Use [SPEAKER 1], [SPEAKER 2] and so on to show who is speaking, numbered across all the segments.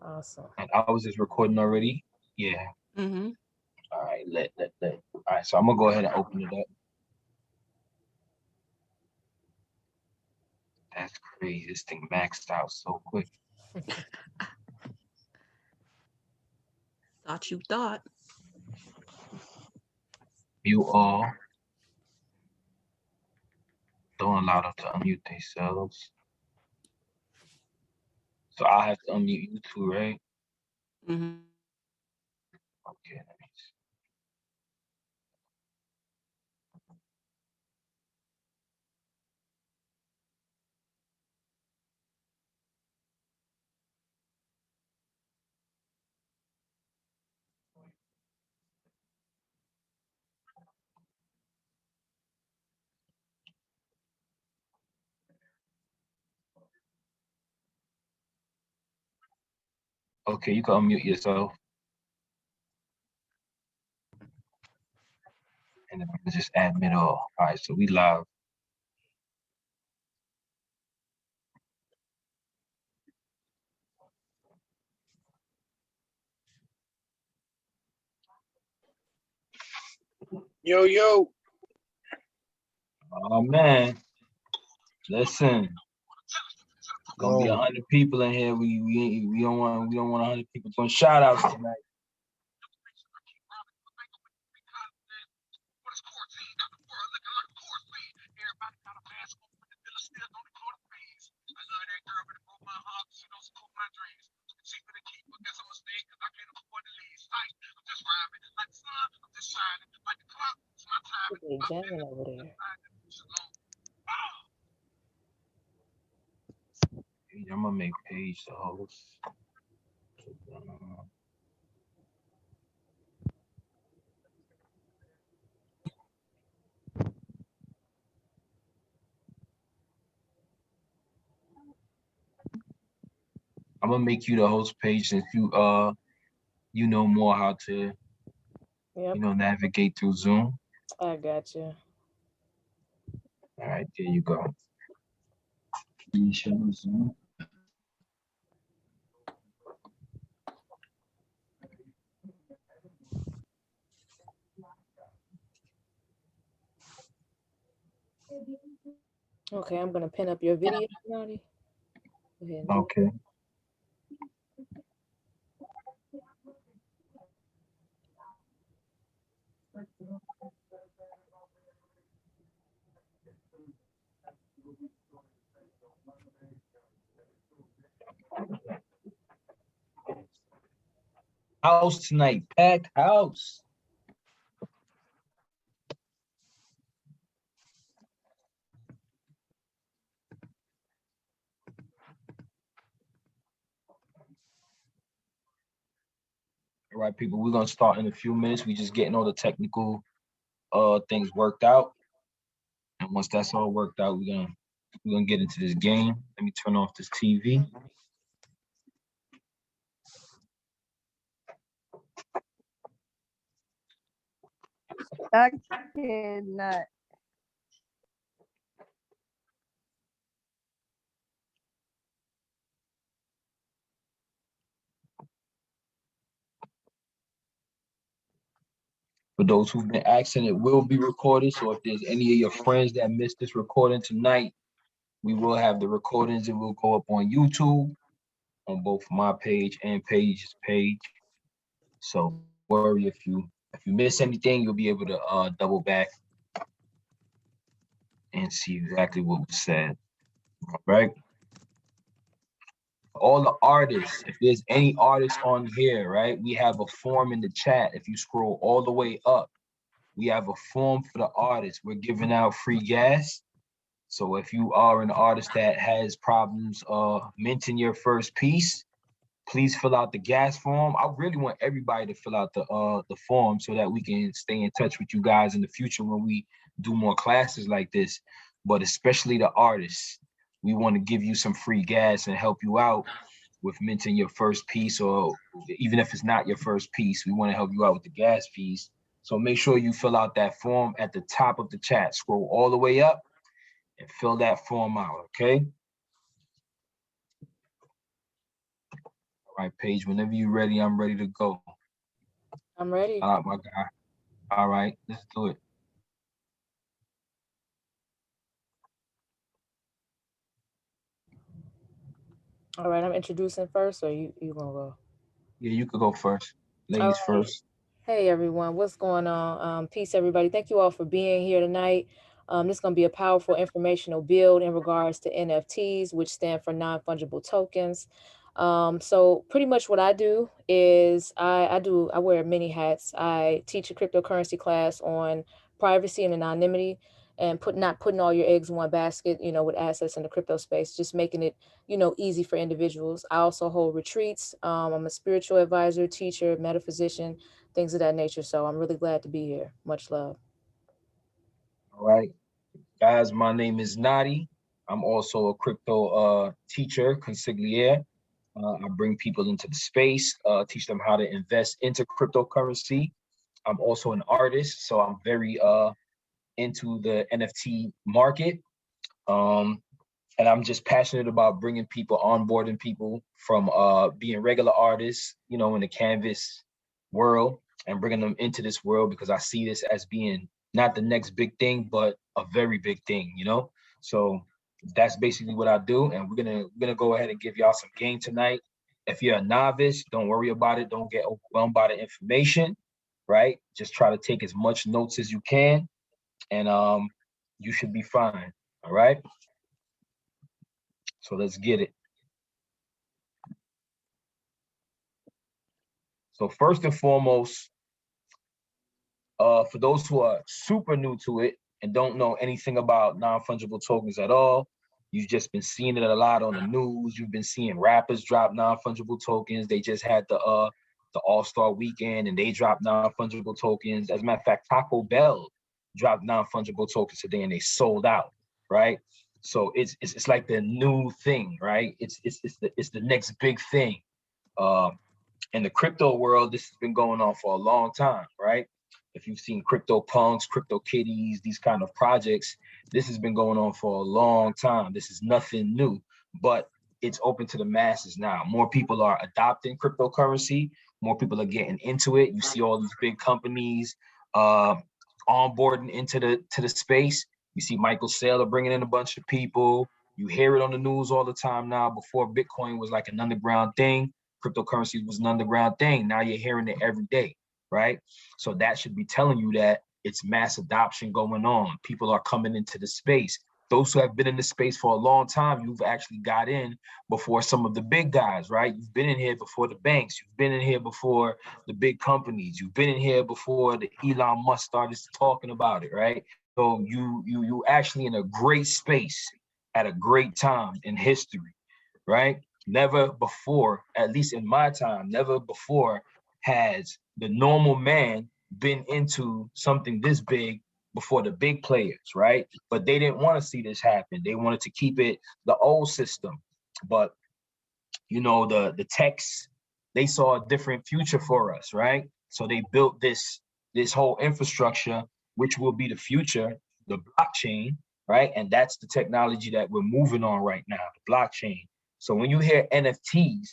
[SPEAKER 1] Awesome.
[SPEAKER 2] And I was just recording already. Yeah.
[SPEAKER 3] Mm-hmm.
[SPEAKER 2] All right. Let. All right. So I'm gonna go ahead and open it up. That's crazy. This thing maxed out so quick.
[SPEAKER 3] Thought you thought.
[SPEAKER 2] You all don't allow them to unmute themselves. So I'll have to unmute you too, right?
[SPEAKER 3] Mm-hmm.
[SPEAKER 2] Okay. Let me see. Okay, you can unmute yourself. And then just admit all. All right, so we live.
[SPEAKER 4] Yo, yo.
[SPEAKER 2] Oh man, listen. Gonna be 100 people in here. We don't want 100 people doing shout outs tonight.
[SPEAKER 1] They jamming over there.
[SPEAKER 2] I'm gonna make Paige the host. I'm gonna make you the host Paige since you know more how to
[SPEAKER 1] Yep,
[SPEAKER 2] navigate through Zoom.
[SPEAKER 1] I got you.
[SPEAKER 2] All right, there you go. Can you show me Zoom?
[SPEAKER 1] Okay, I'm gonna pin up your video, Naughty. Go ahead and do
[SPEAKER 2] Okay. House tonight, packed house. All right, people, we're gonna start in a few minutes. We just getting all the technical things worked out. And once that's all worked out, we're gonna get into this game. Let me turn off this TV.
[SPEAKER 5] I cannot.
[SPEAKER 2] For those who've been asking, it will be recorded. So if there's any of your friends that missed this recording tonight, we will have the recordings. It will go up on YouTube on both my page and Paige's page. So don't worry if you miss anything, you'll be able to double back and see exactly what was said. All right. All the artists, if there's any artists on here, right, we have a form in the chat. If you scroll all the way up, we have a form for the artists. We're giving out free gas. So if you are an artist that has problems minting your first piece, please fill out the gas form. I really want everybody to fill out the form so that we can stay in touch with you guys in the future when we do more classes like this. But especially the artists, we want to give you some free gas and help you out with minting your first piece, or even if it's not your first piece, we want to help you out with the gas fees. So make sure you fill out that form at the top of the chat. Scroll all the way up and fill that form out, okay? All right, Paige, whenever you're ready, I'm ready to go.
[SPEAKER 1] I'm ready.
[SPEAKER 2] My guy. All right, let's do it.
[SPEAKER 1] All right, I'm introducing first, or you gonna go?
[SPEAKER 2] Yeah, you could go first.
[SPEAKER 1] All
[SPEAKER 2] Ladies
[SPEAKER 1] right.
[SPEAKER 2] first.
[SPEAKER 1] Hey everyone, what's going on? Peace, everybody. Thank you all for being here tonight. This is going to be a powerful informational build in regards to NFTs, which stand for non-fungible tokens. So pretty much what I do is I wear many hats. I teach a cryptocurrency class on privacy and anonymity, and not putting all your eggs in one basket, with assets in the crypto space, just making it, easy for individuals. I also hold retreats. I'm a spiritual advisor, teacher, metaphysician, things of that nature. So I'm really glad to be here. Much love.
[SPEAKER 2] All right. Guys, my name is Nadi. I'm also a crypto teacher, consigliere. I bring people into the space, teach them how to invest into cryptocurrency. I'm also an artist, so I'm very into the NFT market. And I'm just passionate about bringing people, onboarding people from being regular artists, in the canvas world, and bringing them into this world, because I see this as being not the next big thing, but a very big thing. So that's basically what I do, and we're gonna go ahead and give y'all some game tonight. If you're a novice, don't worry about it. Don't get overwhelmed by the information, right? Just try to take as much notes as you can, and you should be fine. All right. So let's get it. So first and foremost, for those who are super new to it and don't know anything about non-fungible tokens at all, you've just been seeing it a lot on the news. You've been seeing rappers drop non-fungible tokens. They just had the All-Star weekend and they dropped non-fungible tokens. As a matter of fact, Taco Bell dropped non-fungible tokens today and they sold out, right? So it's like the new thing, right? It's the next big thing. In the crypto world, this has been going on for a long time, right? If you've seen Crypto Punks, Crypto Kitties, these kind of projects, this has been going on for a long time. This is nothing new, but it's open to the masses now. More people are adopting cryptocurrency. More people are getting into it. You see all these big companies onboarding into the space. You see Michael Saylor bringing in a bunch of people. You hear it on the news all the time now. Before Bitcoin was like an underground thing, cryptocurrency was an underground thing. Now you're hearing it every day, right? So that should be telling you that it's mass adoption going on. People are coming into the space. Those who have been in the space for a long time, you've actually got in before some of the big guys, right? You've been in here before the banks. You've been in here before the big companies. You've been in here before the Elon Musk started talking about it, right? So you actually in a great space at a great time in history, right? Never before, at least in my time, never before has the normal man been into something this big before the big players, right? But they didn't want to see this happen. They wanted to keep it the old system. But the techs, they saw a different future for us, right? So they built this whole infrastructure, which will be the future, the blockchain, right? And that's the technology that we're moving on right now, the blockchain. So when you hear NFTs,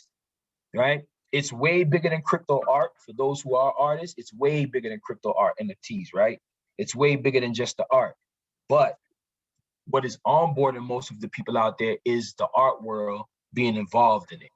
[SPEAKER 2] right, it's way bigger than crypto art. For those who are artists, it's way bigger than crypto art, NFTs, right? It's way bigger than just the art. But what is onboarding most of the people out there is the art world being involved in it.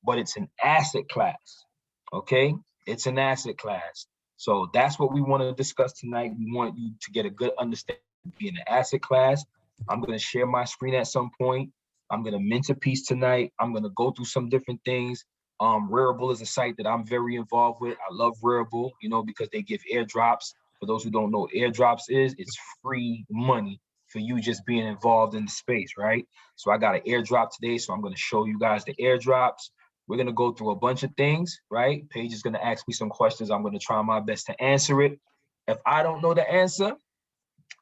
[SPEAKER 2] But it's an asset class, okay? It's an asset class. So that's what we want to discuss tonight. We want you to get a good understanding of being an asset class. I'm going to share my screen at some point. I'm going to mint a piece tonight. I'm going to go through some different things. Rarible is a site that I'm very involved with. I love Rarible, because they give airdrops. For those who don't know what airdrops is, it's free money for you just being involved in the space, right? So I got an airdrop today, so I'm going to show you guys the airdrops. We're going to go through a bunch of things, right? Paige is going to ask me some questions. I'm going to try my best to answer it. If I don't know the answer,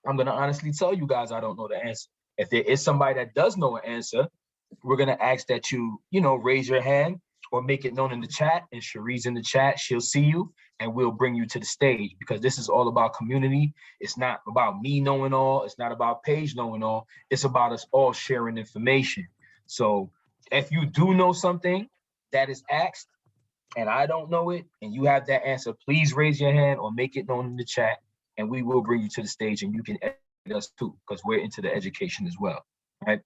[SPEAKER 2] I'm going to honestly tell you guys I don't know the answer. If there is somebody that does know an answer, we're going to ask that you, raise your hand or make it known in the chat. And Cherie's in the chat. She'll see you and we'll bring you to the stage, because this is all about community. It's not about me knowing all. It's not about Paige knowing all. It's about us all sharing information. So if you do know something, that is asked and I don't know it, and you have that answer, please raise your hand or make it known in the chat, and we will bring you to the stage and you can educate us too, because we're into the education as well, right?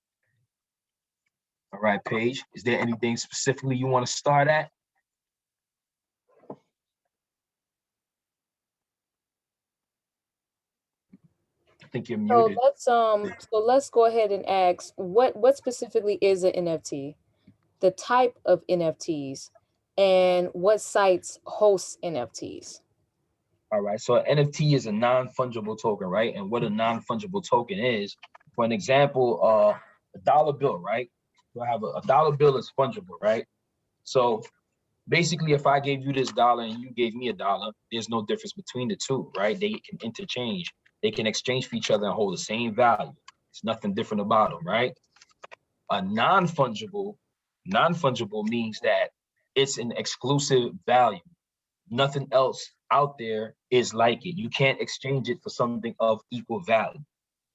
[SPEAKER 2] All right, Paige, is there anything specifically you want to start at? I think you're muted.
[SPEAKER 1] So let's go ahead and ask what specifically is an NFT, the type of NFTs, and what sites host NFTs.
[SPEAKER 2] All right, so an NFT is a non-fungible token, right? And what a non-fungible token is, for an example, a dollar bill, right? So I have a dollar bill is fungible, right? So basically, if I gave you this dollar and you gave me a dollar, there's no difference between the two, right? They can interchange. They can exchange for each other and hold the same value. It's nothing different about them, right? A non-fungible means that it's an exclusive value. Nothing else out there is like it. You can't exchange it for something of equal value,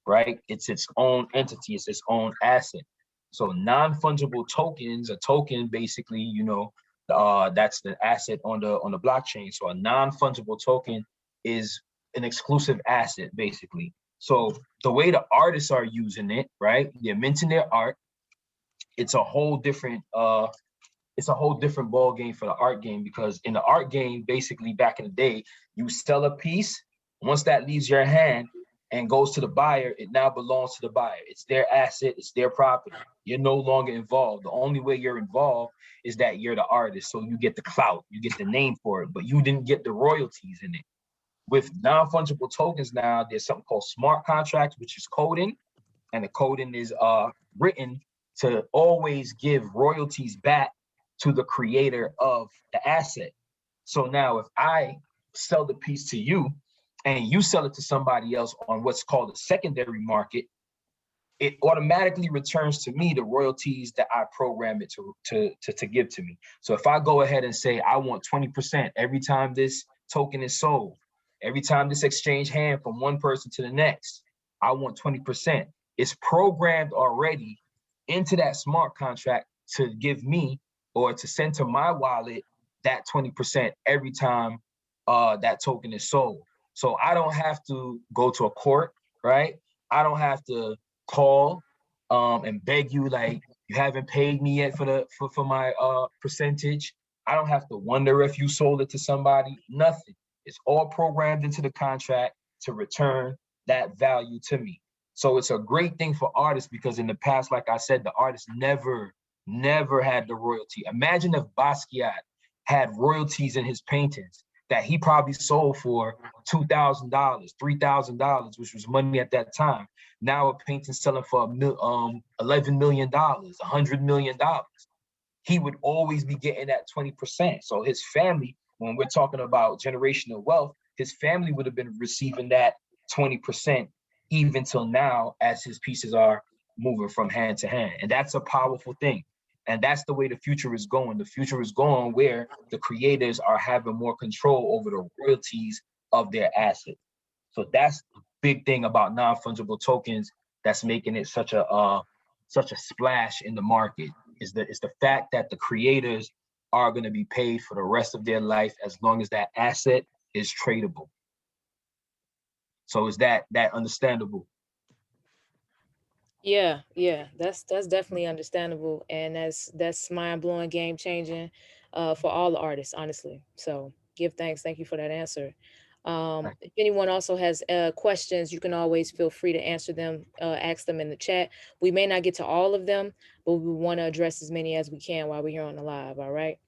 [SPEAKER 2] right? It's its own entity, it's its own asset. So non-fungible tokens, a token basically, you know, that's the asset on the blockchain. So a non-fungible token is an exclusive asset, basically. So the way the artists are using it, right? They're minting their art. It's a whole different ball game for the art game, because in the art game, basically back in the day, you sell a piece. Once that leaves your hand and goes to the buyer, it now belongs to the buyer. It's their asset, it's their property. You're no longer involved. The only way you're involved is that you're the artist. So you get the clout, you get the name for it, but you didn't get the royalties in it. With non-fungible tokens now, there's something called smart contracts, which is coding. And the coding is written to always give royalties back to the creator of the asset. So now if I sell the piece to you and you sell it to somebody else on what's called a secondary market, it automatically returns to me the royalties that I program it to give to me. So if I go ahead and say I want 20% every time this token is sold, every time this exchange hand from one person to the next, I want 20%. It's programmed already into that smart contract to give me or to send to my wallet that 20% every time that token is sold. So I don't have to go to a court, right? I don't have to call and beg you like you haven't paid me yet for my percentage. I don't have to wonder if you sold it to somebody. Nothing. It's all programmed into the contract to return that value to me. So it's a great thing for artists, because in the past, like I said, the artist never had the royalty. Imagine if Basquiat had royalties in his paintings that he probably sold for $2,000, $3,000, which was money at that time. Now a painting selling for $11 million, $100 million. He would always be getting that 20%. So his family, when we're talking about generational wealth, his family would have been receiving that 20% even till now, as his pieces are moving from hand to hand. And that's a powerful thing. And that's the way the future is going. The future is going where the creators are having more control over the royalties of their assets. So that's the big thing about non-fungible tokens that's making it such a splash in the market, is the fact that the creators are going to be paid for the rest of their life as long as that asset is tradable. So is that understandable?
[SPEAKER 1] Yeah, that's definitely understandable, and that's mind blowing, game changing, for all the artists, honestly. So give thanks. Thank you for that answer. If anyone also has questions, you can always feel free to answer them, ask them in the chat. We may not get to all of them, but we want to address as many as we can while we're here on the live. All right,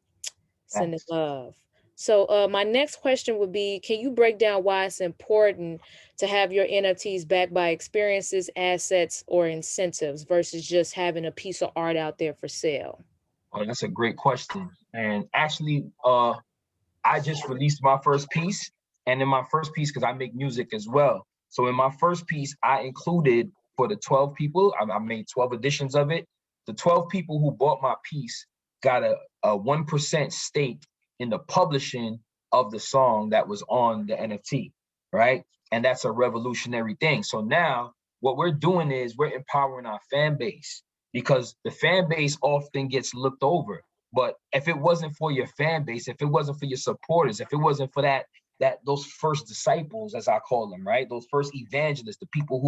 [SPEAKER 1] sending love. So my next question would be, can you break down why it's important to have your NFTs backed by experiences, assets, or incentives versus just having a piece of art out there for sale?
[SPEAKER 2] Oh, that's a great question. And actually, I just released my first piece. And in my first piece, because I make music as well. So in my first piece, I included for the 12 people, I made 12 editions of it. The 12 people who bought my piece got a 1% stake in the publishing of the song that was on the NFT, right? And that's a revolutionary thing. So now what we're doing is we're empowering our fan base, because the fan base often gets looked over. But if it wasn't for your fan base, if it wasn't for your supporters, if it wasn't for those first disciples, as I call them, right? Those first evangelists, the people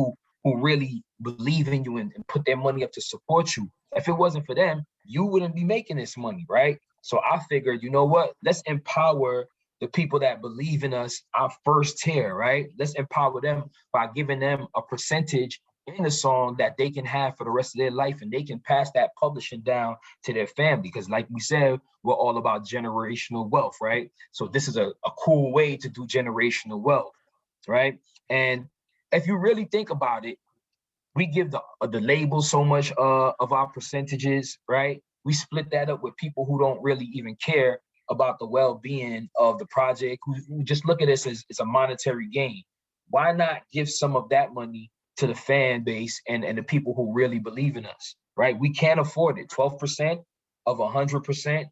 [SPEAKER 2] who really believe in you and put their money up to support you. If it wasn't for them, you wouldn't be making this money, right? So I figured, you know what? Let's empower the people that believe in us, our first tier, right? Let's empower them by giving them a percentage in the song that they can have for the rest of their life, and they can pass that publishing down to their family. Because like we said, we're all about generational wealth, right? So this is a cool way to do generational wealth, right? And if you really think about it, we give the label so much of our percentages, right? We split that up with people who don't really even care about the well-being of the project, who just look at this as it's a monetary gain. Why not give some of that money to the fan base and the people who really believe in us, right? We can't afford it. 12% of 100%,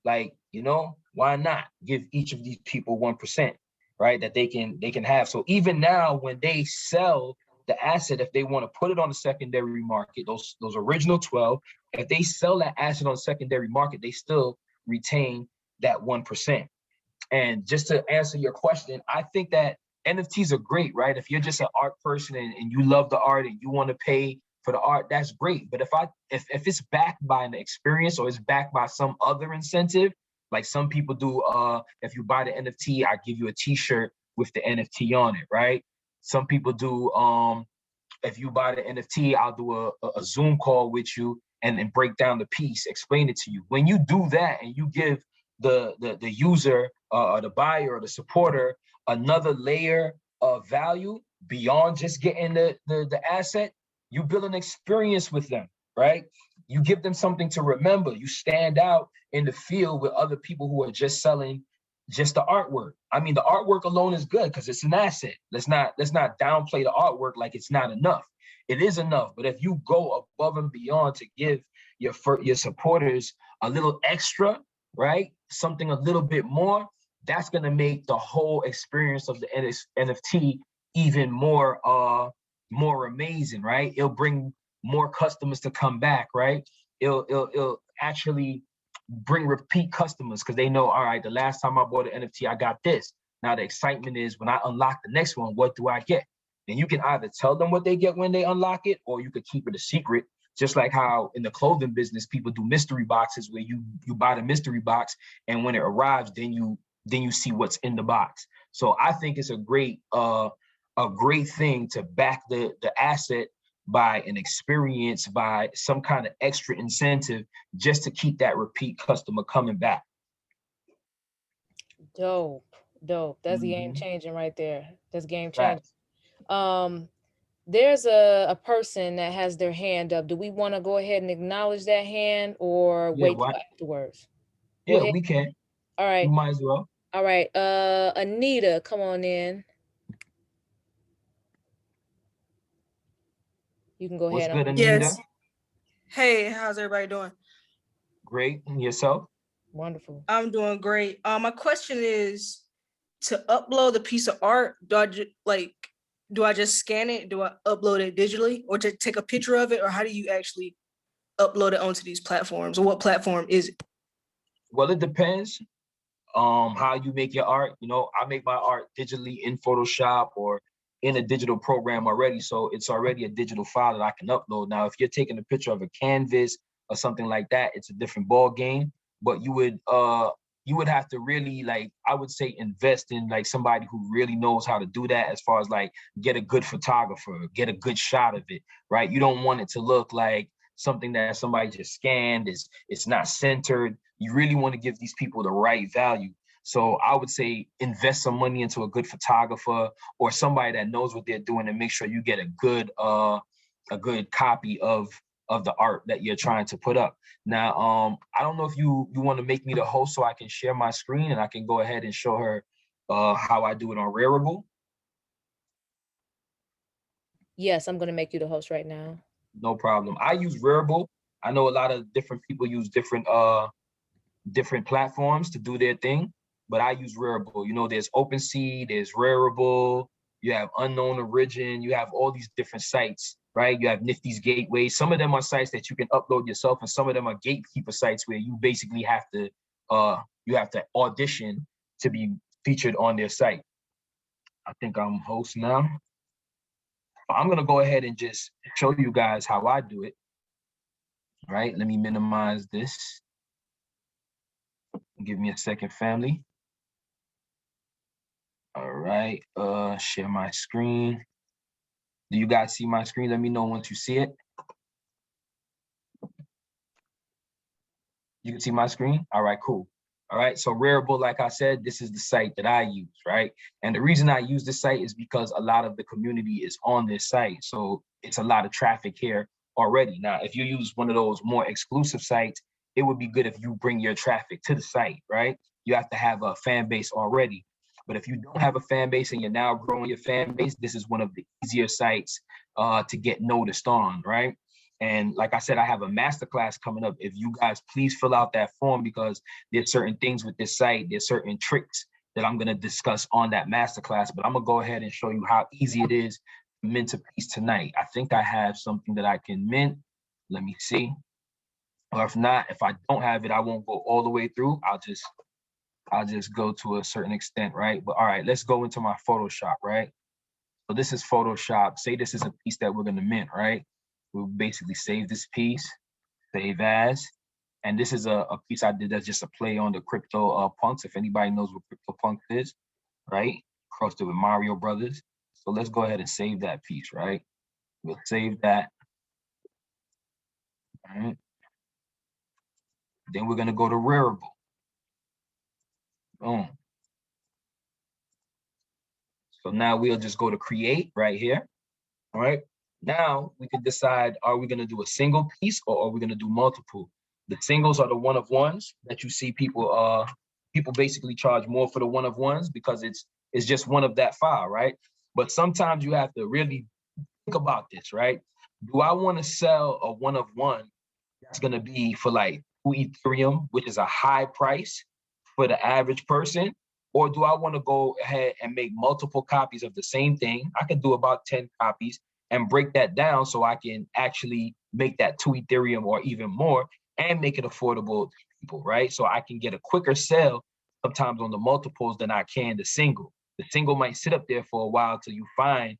[SPEAKER 2] like, you know, why not give each of these people 1%, right? That they can have. So even now, when they sell the asset, if they want to put it on the secondary market, those original 12, if they sell that asset on the secondary market, they still retain that 1%. And just to answer your question, I think that NFTs are great, right? If you're just an art person and you love the art and you want to pay for the art, that's great. But if it's backed by an experience or it's backed by some other incentive, like some people do, if you buy the NFT, I give you a t-shirt with the NFT on it, right? Some people do, if you buy the NFT, I'll do a Zoom call with you and break down the piece, explain it to you. When you do that and you give the user or the buyer or the supporter another layer of value beyond just getting the asset, you build an experience with them, right? You give them something to remember. You stand out in the field with other people who are just selling just the artwork. I mean, the artwork alone is good because it's an asset. Let's not downplay the artwork like it's not enough. It is enough, but if you go above and beyond to give your supporters a little extra, right? Something a little bit more, that's gonna make the whole experience of the NFT even more amazing, right? It'll bring more customers to come back, right? It'll actually bring repeat customers because they know, all right, the last time I bought an NFT, I got this. Now the excitement is when I unlock the next one, what do I get? And you can either tell them what they get when they unlock it, or you could keep it a secret. Just like how in the clothing business, people do mystery boxes where you buy the mystery box, and when it arrives, then you see what's in the box. So I think it's a great thing to back the asset by an experience, by some kind of extra incentive, just to keep that repeat customer coming back.
[SPEAKER 1] Dope. That's game changing right there. That's game changing.
[SPEAKER 2] Right.
[SPEAKER 1] There's a person that has their hand up. Do we want to go ahead and acknowledge that hand or wait till afterwards?
[SPEAKER 2] Yeah, we can.
[SPEAKER 1] All right.
[SPEAKER 2] You might as well.
[SPEAKER 1] All right. Anita, come on in. You can go ahead.
[SPEAKER 2] What's good, Anita?
[SPEAKER 3] Yes. Hey, how's everybody doing?
[SPEAKER 2] Great. And yourself?
[SPEAKER 1] Wonderful.
[SPEAKER 3] I'm doing great. My question is, to upload the piece of art, do I just scan it? Do I upload it digitally, or just take a picture of it, or how do you actually upload it onto these platforms, or what platform is it?
[SPEAKER 2] Well, it depends how you make your art. You know, I make my art digitally in Photoshop or in a digital program already, so it's already a digital file that I can upload. Now, if you're taking a picture of a canvas or something like that, it's a different ball game. But you would have to really, like, I would say, invest in like somebody who really knows how to do that, as far as like get a good photographer, get a good shot of it, right? You don't want it to look like something that somebody just scanned. It's not centered. You really want to give these people the right value. So I would say invest some money into a good photographer or somebody that knows what they're doing, and make sure you get a good copy of the art that you're trying to put up. Now, I don't know if you want to make me the host so I can share my screen and I can go ahead and show her how I do it on Rarible.
[SPEAKER 1] Yes, I'm going to make you the host right now.
[SPEAKER 2] No problem. I use Rarible. I know a lot of different people use different platforms to do their thing, but I use Rarible. You know, there's OpenSea, there's Rarible, you have Unknown Origin, you have all these different sites, right? You have Nft'S Gateway. Some of them are sites that you can upload yourself, and some of them are gatekeeper sites where you basically have to audition to be featured on their site. I think I'm host now. I'm gonna go ahead and just show you guys how I do it. All right, let me minimize this. Give me a second, family. All right, share my screen. Do you guys see my screen? Let me know once you see it. You can see my screen? All right, cool. All right, so Rarible, like I said, this is the site that I use, right? And the reason I use this site is because a lot of the community is on this site. So it's a lot of traffic here already. Now, if you use one of those more exclusive sites, it would be good if you bring your traffic to the site, right? You have to have a fan base already. But if you don't have a fan base and you're now growing your fan base, this is one of the easier sites to get noticed on, right? And like I said, I have a masterclass coming up. If you guys please fill out that form, because there's certain things with this site, there's certain tricks that I'm gonna discuss on that masterclass, but I'm gonna go ahead and show you how easy it is to mint a piece tonight. I think I have something that I can mint. Let me see. Or if not, if I don't have it, I won't go all the way through. I'll just go to a certain extent, right? But all right, let's go into my Photoshop, right? So this is Photoshop. Say this is a piece that we're gonna mint, right? We'll basically save this piece, save as, and this is a piece I did that's just a play on the crypto punks. If anybody knows what crypto punk is, right? Crossed it with Mario Brothers. So let's go ahead and save that piece, right? We'll save that. All right. Then we're gonna go to Rarible. Boom. So now we'll just go to create right here. All right. Now we can decide, are we going to do a single piece or are we going to do multiple? The singles are the one of ones that you see people basically charge more for the one of ones because it's just one of that file, right? But sometimes you have to really think about this, right? Do I want to sell a one of one that's going to be for like 2 Ethereum, which is a high price for the average person? Or do I want to go ahead and make multiple copies of the same thing? I can do about 10 copies and break that down so I can actually make that 2 Ethereum or even more and make it affordable to people, right? So I can get a quicker sale sometimes on the multiples than I can the single. The single might sit up there for a while till you find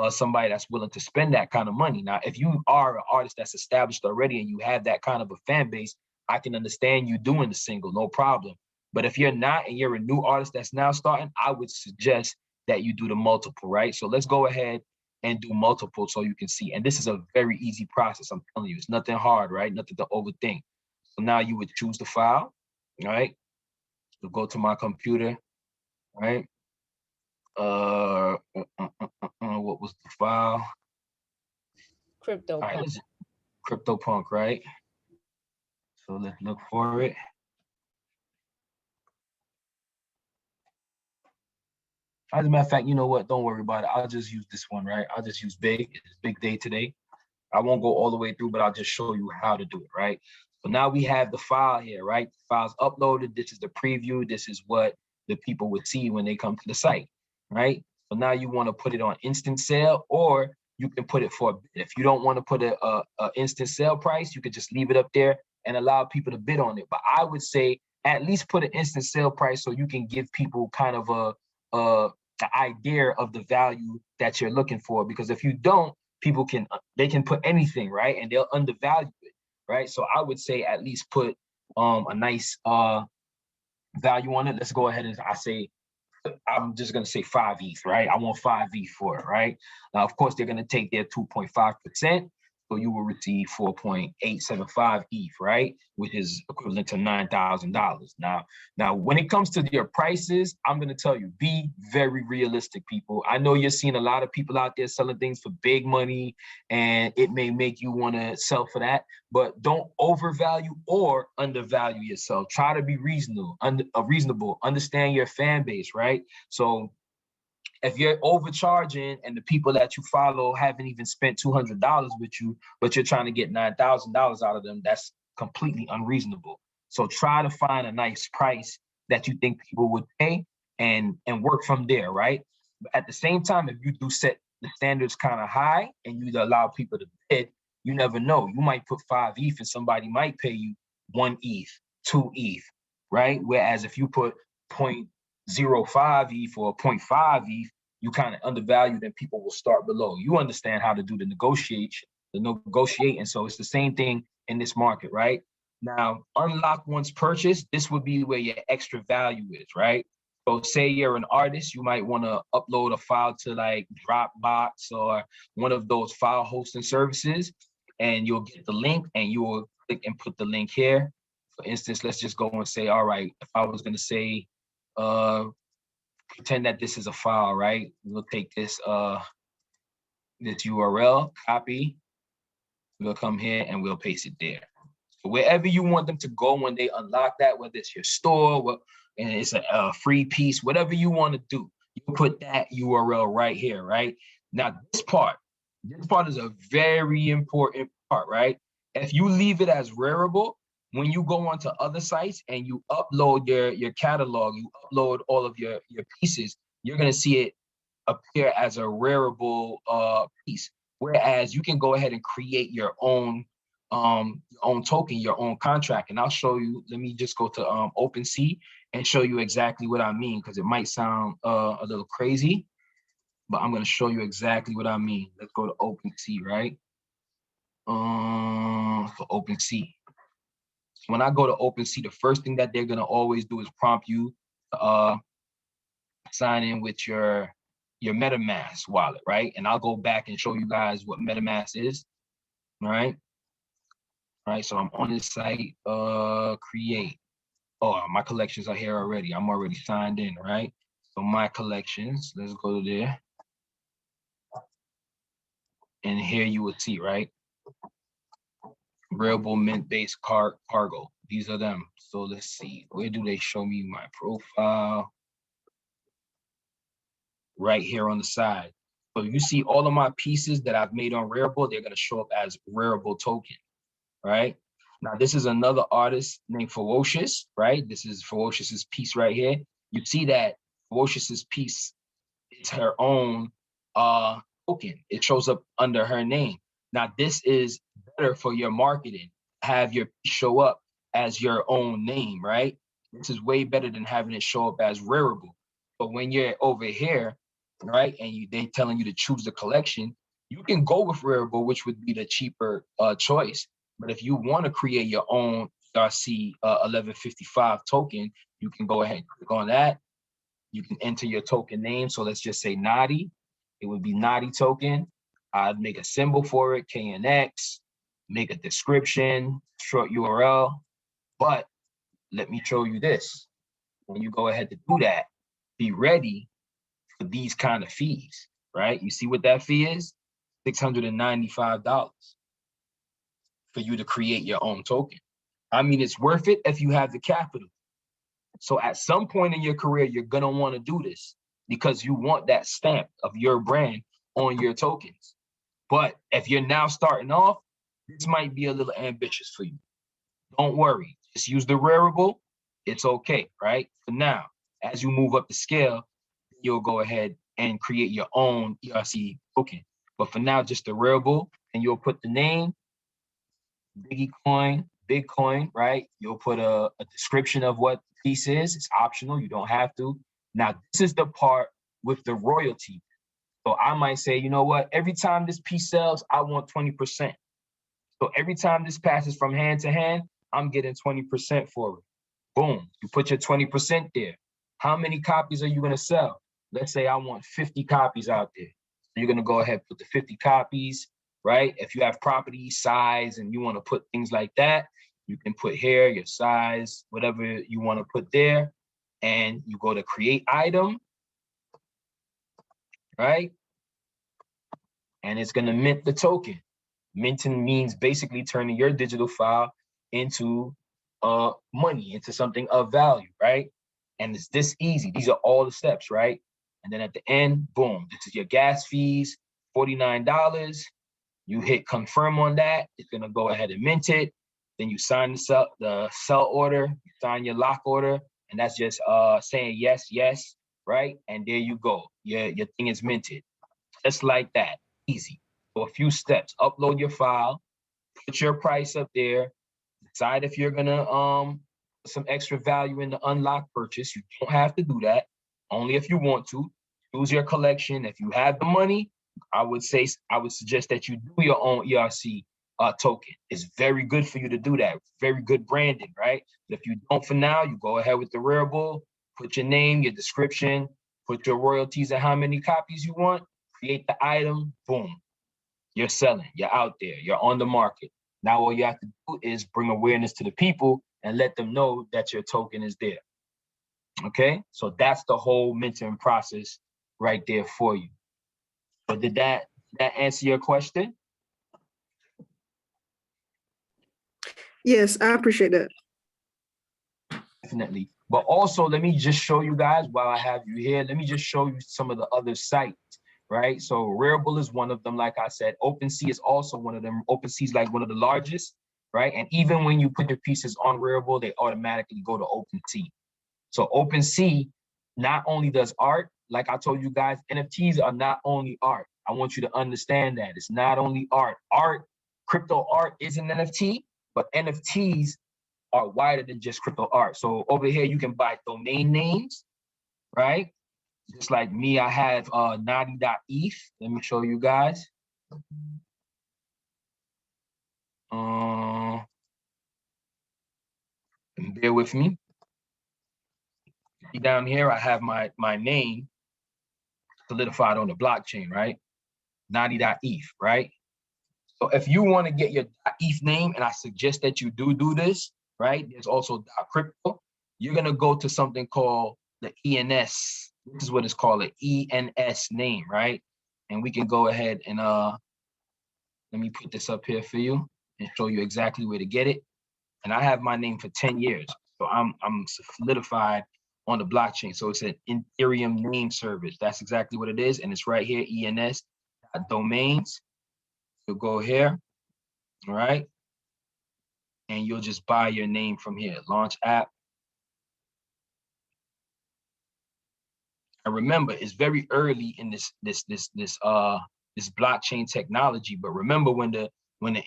[SPEAKER 2] somebody that's willing to spend that kind of money. Now, if you are an artist that's established already and you have that kind of a fan base, I can understand you doing the single, no problem. But if you're not and you're a new artist that's now starting, I would suggest that you do the multiple, right? So let's go ahead and do multiple so you can see. And this is a very easy process. I'm telling you, it's nothing hard, right? Nothing to overthink. So now you would choose the file, right? So go to my computer, right? What was the file?
[SPEAKER 1] Crypto
[SPEAKER 2] All right,
[SPEAKER 1] punk.
[SPEAKER 2] CryptoPunk, right? So let's look for it. As a matter of fact, you know what? Don't worry about it. I'll just use this one, right? I'll just use Big. It's Big Day today. I won't go all the way through, but I'll just show you how to do it, right? So now we have the file here, right? The file's uploaded. This is the preview. This is what the people would see when they come to the site, right? So now you want to put it on instant sale, or you can put it for a bid. If you don't want to put a instant sale price, you could just leave it up there and allow people to bid on it. But I would say at least put an instant sale price so you can give people kind of the idea of the value that you're looking for. Because if you don't, people can put anything, right? And they'll undervalue it, right? So I would say at least put a nice value on it. Let's go ahead and I'm just gonna say 5 ETH, right? I want 5 ETH for it, right? Now, of course, they're gonna take their 2.5%. So you will receive 4.875 ETH, right? Which is equivalent to $9,000. Now, when it comes to your prices, I'm gonna tell you, be very realistic, people. I know you're seeing a lot of people out there selling things for big money, and it may make you wanna sell for that, but don't overvalue or undervalue yourself. Try to be reasonable, understand your fan base, right? So if you're overcharging and the people that you follow haven't even spent $200 with you, but you're trying to get $9,000 out of them, that's completely unreasonable. So try to find a nice price that you think people would pay and work from there, right? But at the same time, if you do set the standard's kind of high and you allow people to bid, you never know. You might put 5 ETH and somebody might pay you 1 ETH, 2 ETH, right? Whereas if you put 0.05 ETH or 0.5 ETH, you kind of undervalued and people will start below. You understand how to do the negotiating. So it's the same thing in this market, right? Now, unlock once purchased, this would be where your extra value is, right? So say you're an artist, you might want to upload a file to like Dropbox or one of those file hosting services, and you'll get the link and you will click and put the link here. For instance, let's just go and say, all right, if I was going to say, pretend that this is a file, right? We'll take this this URL, copy, we'll come here and we'll paste it there. So wherever you want them to go when they unlock that, whether it's your store, and it's a free piece, whatever you want to do, you put that URL right here, right? Now this part is a very important part, right? If you leave it as Rarible, when you go onto other sites and you upload your catalog, you upload all of your pieces, you're gonna see it appear as a Rarible piece. Whereas you can go ahead and create your own token, your own contract. And I'll show you, let me just go to OpenSea and show you exactly what I mean, because it might sound a little crazy, but I'm gonna show you exactly what I mean. Let's go to OpenSea, right? For OpenSea. When I go to OpenSea, the first thing that they're gonna always do is prompt you to sign in with your MetaMask wallet, right? And I'll go back and show you guys what MetaMask is, all right? All right, so I'm on this site, create. Oh, my collections are here already. I'm already signed in, right? So my collections, let's go there. And here you will see, right? Rarible mint-based cargo. These are them. So let's see, where do they show me my profile? Right here on the side. So you see all of my pieces that I've made on Rarible, they're gonna show up as Rarible token, right? Now this is another artist named Ferocious, right? This is Ferocious's piece right here. You see that Ferocious's piece is her own token. It shows up under her name. Now this is better for your marketing. Have your piece show up as your own name, right? This is way better than having it show up as Rarible. But when you're over here, right, and they telling you to choose the collection, you can go with Rarible, which would be the cheaper choice. But if you want to create your own ERC 1155 token, you can go ahead and click on that. You can enter your token name. So let's just say Knxtti. It would be Knxtti token. I'd make a symbol for it, KNX, make a description, short URL. But let me show you this. When you go ahead to do that, be ready for these kind of fees, right? You see what that fee is? $695 for you to create your own token. I mean, it's worth it if you have the capital. So at some point in your career, you're gonna want to do this because you want that stamp of your brand on your tokens. But if you're now starting off, this might be a little ambitious for you. Don't worry, just use the Rarible. It's okay, right? For now, as you move up the scale, you'll go ahead and create your own ERC token. But for now, just the Rarible, and you'll put the name, Biggie Coin, Bitcoin, right? You'll put a description of what the piece is. It's optional, you don't have to. Now, this is the part with the royalty. So I might say, you know what? Every time this piece sells, I want 20%. So every time this passes from hand to hand, I'm getting 20% for it. Boom, you put your 20% there. How many copies are you gonna sell? Let's say I want 50 copies out there. So you're gonna go ahead and put the 50 copies, right? If you have property size and you wanna put things like that, you can put here, your size, whatever you wanna put there. And you go to create item, right? And it's gonna mint the token. Minting means basically turning your digital file into money, into something of value, right? And it's this easy. These are all the steps, right? And then at the end, boom, this is your gas fees, $49. You hit confirm on that. It's gonna go ahead and mint it. Then you sign the sell order, you sign your lock order, and that's just saying yes, yes, right? And there you go. Your thing is minted. just like that, easy. So a few steps, upload your file, put your price up there, decide if you're gonna put some extra value in the unlocked purchase. You don't have to do that, only if you want to. Choose your collection. If you have the money, I would suggest that you do your own ERC token. It's very good for you to do that. Very good branding, right? But if you don't for now, you go ahead with the rare bull, put your name, your description, put your royalties and how many copies you want, create the item, boom. You're selling, you're out there, you're on the market. Now all you have to do is bring awareness to the people and let them know that your token is there. Okay, so that's the whole mentoring process right there for you. So did that answer your question?
[SPEAKER 3] Yes, I appreciate that.
[SPEAKER 2] Definitely. But also, let me just show you guys while I have you here. Let me just show you some of the other sites, right? So Rarebull is one of them, like I said. OpenSea is also one of them. OpenSea is like one of the largest, right? And even when you put your pieces on Rarebull, they automatically go to OpenSea. So OpenSea not only does art, like I told you guys, NFTs are not only art. I want you to understand that. It's not only art. Crypto art is an NFT, but NFTs are wider than just crypto art. So over here, you can buy domain names, right? Just like me, I have Knxtti.eth. Let me show you guys. Bear with me. Down here, I have my name solidified on the blockchain, right? Knxtti.eth, right? So if you want to get your .eth name, and I suggest that you do this, right? There's also .crypto. You're gonna go to something called the ENS. This is what it's called, an ENS name, right? And we can go ahead and let me put this up here for you and show you exactly where to get it. And I have my name for 10 years. So I'm solidified on the blockchain. So it's an Ethereum name service. That's exactly what it is. And it's right here, ENS domains. You'll go here, all right? And you'll just buy your name from here, launch app. And remember, it's very early in this blockchain technology. But remember when the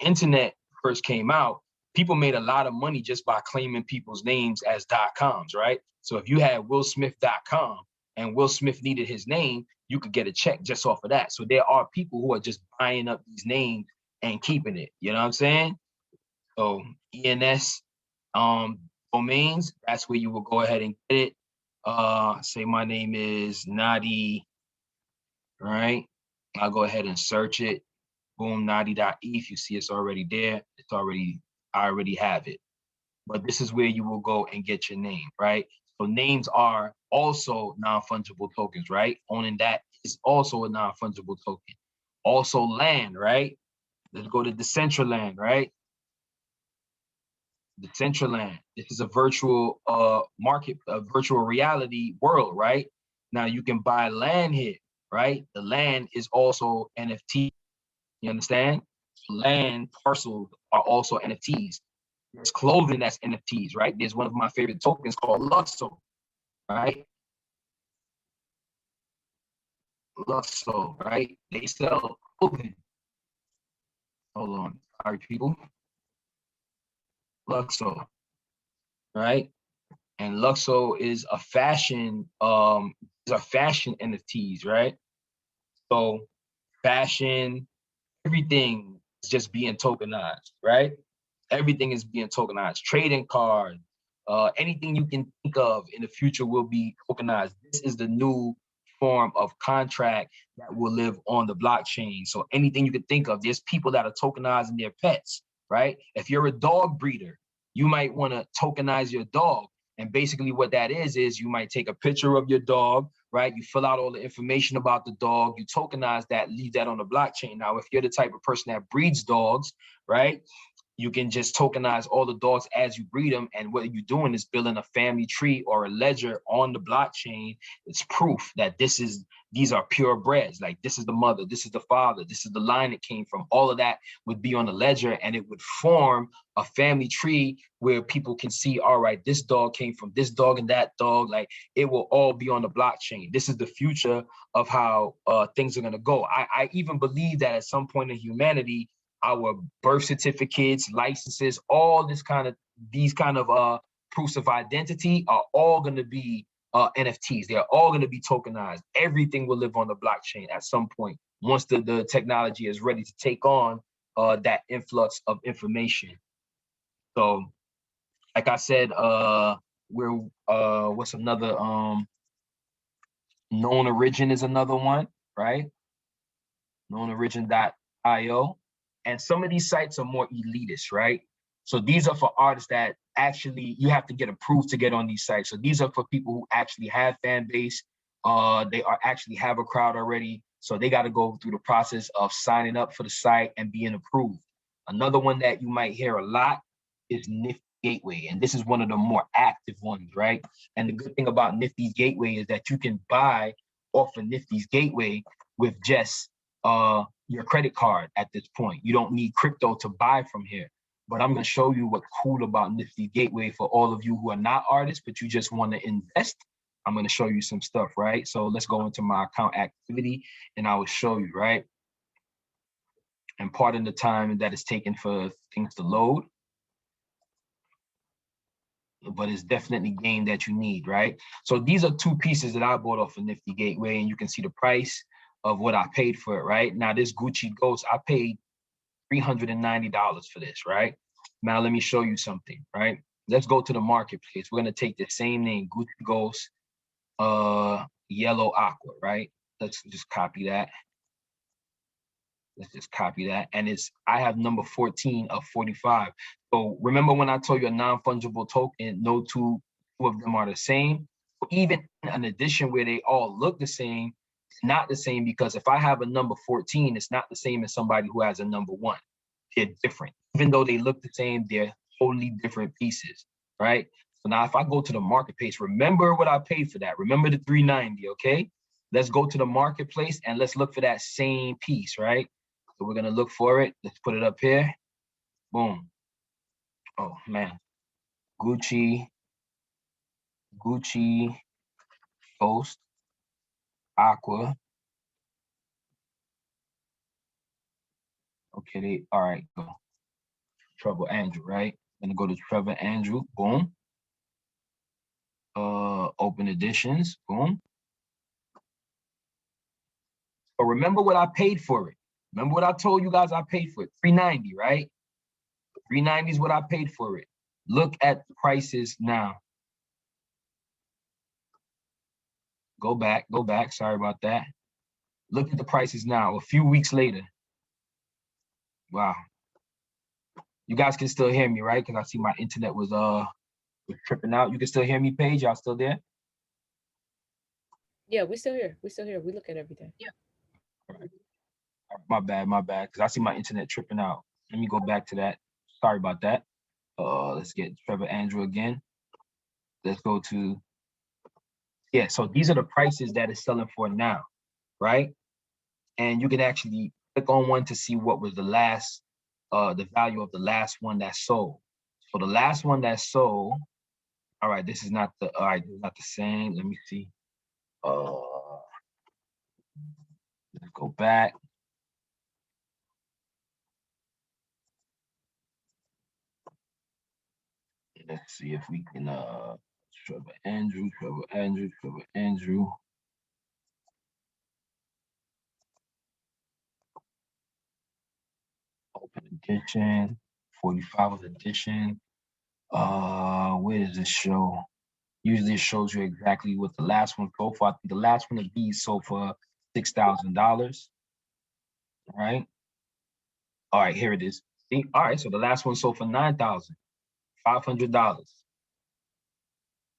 [SPEAKER 2] internet first came out, people made a lot of money just by claiming people's names as .coms, right? So if you had willsmith.com and Will Smith needed his name, you could get a check just off of that. So there are people who are just buying up these names and keeping it. You know what I'm saying? So ENS domains, that's where you will go ahead and get it. Say my name is Nadi, right? I'll go ahead and search it. Boom, Nadi.eth. You see it's already there. I already have it. But this is where you will go and get your name, right? So names are also non-fungible tokens, right? Owning that is also a non-fungible token. Also land, right? Let's go to Decentraland, right? Decentraland. This is a virtual market, a virtual reality world, right? Now you can buy land here, right? The land is also NFT. You understand? Land parcels are also NFTs. There's clothing that's NFTs, right? There's one of my favorite tokens called Luxo, right? Luxo, right? They sell clothing. Hold on, sorry people. Luxo, right? And Luxo is a fashion NFTs, right? So fashion, everything is just being tokenized, right? Everything is being tokenized. Trading cards, anything you can think of in the future will be tokenized. This is the new form of contract that will live on the blockchain. So anything you can think of, there's people that are tokenizing their pets, right? If you're a dog breeder, you might want to tokenize your dog. And basically what that is you might take a picture of your dog, right? You fill out all the information about the dog, you tokenize that, leave that on the blockchain. Now, if you're the type of person that breeds dogs, right? you can just tokenize all the dogs as you breed them. And what you're doing is building a family tree or a ledger on the blockchain. It's proof that these are purebreds. Like, this is the mother, this is the father, this is the line it came from. All of that would be on the ledger, and it would form a family tree where people can see, all right, this dog came from this dog and that dog. Like, it will all be on the blockchain. This is the future of how things are going to go. I even believe that at some point in humanity, our birth certificates, licenses, all these kind of proofs of identity are all going to be NFTs. They're all going to be tokenized. Everything will live on the blockchain at some point once the technology is ready to take on that influx of information. So, like I said, what's another known origin is another one, right? Knownorigin.io. And some of these sites are more elitist, right? So these are for artists that actually you have to get approved to get on these sites. So these are for people who actually have fan base. They actually have a crowd already. So they got to go through the process of signing up for the site and being approved. Another one that you might hear a lot is Nif Gateway. And this is one of the more active ones, right? And the good thing about Nifty's Gateway is that you can buy off of Nifty's Gateway with just your credit card at this point. You don't need crypto to buy from here. But I'm going to show you what's cool about Nifty's Gateway for all of you who are not artists, but you just want to invest. I'm going to show you some stuff, right? So let's go into my account activity and I will show you, right? And pardon the time that it's taken for things to load, but it's definitely game that you need, right? So these are two pieces that I bought off of Nifty Gateway, and you can see the price of what I paid for it, right? Now this Gucci Ghost, I paid $390 for this, right? Now let me show you something, right? Let's go to the marketplace. We're gonna take the same name, Gucci Ghost, yellow aqua, right? Let's just copy that. Let's just copy that. And I have number 14 of 45. So remember when I told you a non-fungible token, no two of them are the same? Even an addition where they all look the same, it's not the same, because if I have a number 14, it's not the same as somebody who has a number 1. They're different. Even though they look the same, they're totally different pieces, right? So now if I go to the marketplace, remember what I paid for that. Remember the 390, okay? Let's go to the marketplace and let's look for that same piece, right? So we're gonna look for it. Let's put it up here. Boom. Oh man. Gucci Ghost Aqua. Okay, all right, go. Trevor Andrew, right? I'm gonna go to Trevor Andrew, boom. Open editions, boom. But remember what I paid for it. Remember what I told you guys I paid for it, $390, right? $390 is what I paid for it. Look at the prices now. Go back, sorry about that. Look at the prices now, a few weeks later. Wow. You guys can still hear me, right? Because I see my internet was tripping out. You can still hear me, Paige? Y'all still there?
[SPEAKER 1] Yeah, we still here. We still here. We look at everything.
[SPEAKER 3] Yeah.
[SPEAKER 2] All right. My bad. Because I see my internet tripping out. Let me go back to that. Sorry about that. Let's get Trevor Andrew again. Let's go to, yeah, so these are the prices that it's selling for now, right? And you can actually click on one to see what was the last, the value of the last one that sold. So the last one that sold, all right, this is not the, all right, this is not the same. Let me see. Let's go back. Let's see if we can, Trevor Andrew. Open edition, 45th edition. Where does this show? Usually it shows you exactly what the last one sold for. I think the last one of these sold for $6,000, right? All right, here it is. See, all right, so the last one sold for $9,500.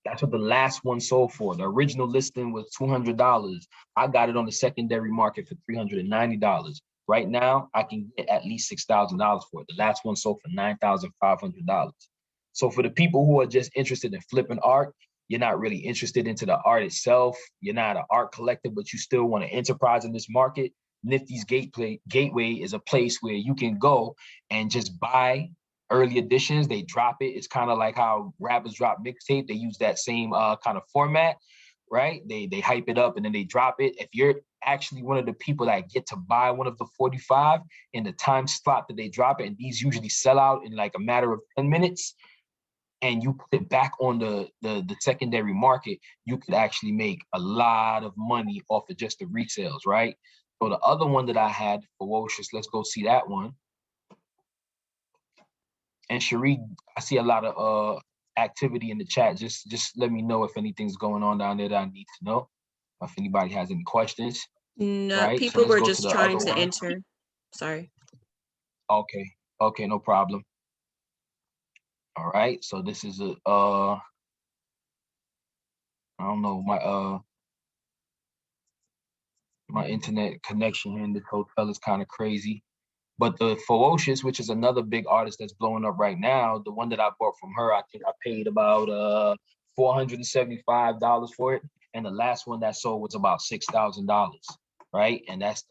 [SPEAKER 2] That's what the last one sold for. The original listing was $200. I got it on the secondary market for $390. Right now, I can get at least $6,000 for it. The last one sold for $9,500. So for the people who are just interested in flipping art, you're not really interested into the art itself. You're not an art collector, but you still want to enterprise in this market. Nft'S Gateway is a place where you can go and just buy early editions. They drop it. It's kind of like how rappers drop mixtape. They use that same kind of format, right? They hype it up and then they drop it. If you're actually one of the people that get to buy one of the 45 in the time slot that they drop it, and these usually sell out in like a matter of 10 minutes, and you put it back on the secondary market, you could actually make a lot of money off of just the resales, right? So the other one that I had, Ferocious, let's go see that one. And Cherie, I see a lot of activity in the chat. Just let me know if anything's going on down there that I need to know. If anybody has any questions.
[SPEAKER 4] No,
[SPEAKER 2] right?
[SPEAKER 4] people
[SPEAKER 2] So let's
[SPEAKER 4] were
[SPEAKER 2] go
[SPEAKER 4] just
[SPEAKER 2] to the
[SPEAKER 4] trying
[SPEAKER 2] other
[SPEAKER 4] to
[SPEAKER 2] one.
[SPEAKER 4] enter. Sorry.
[SPEAKER 2] Okay, no problem. All right, so this is a I don't know, my internet connection here in this hotel is kind of crazy. But the Ferocious, which is another big artist that's blowing up right now, the one that I bought from her, I think I paid about $475 for it. And the last one that sold was about $6,000, right? And that's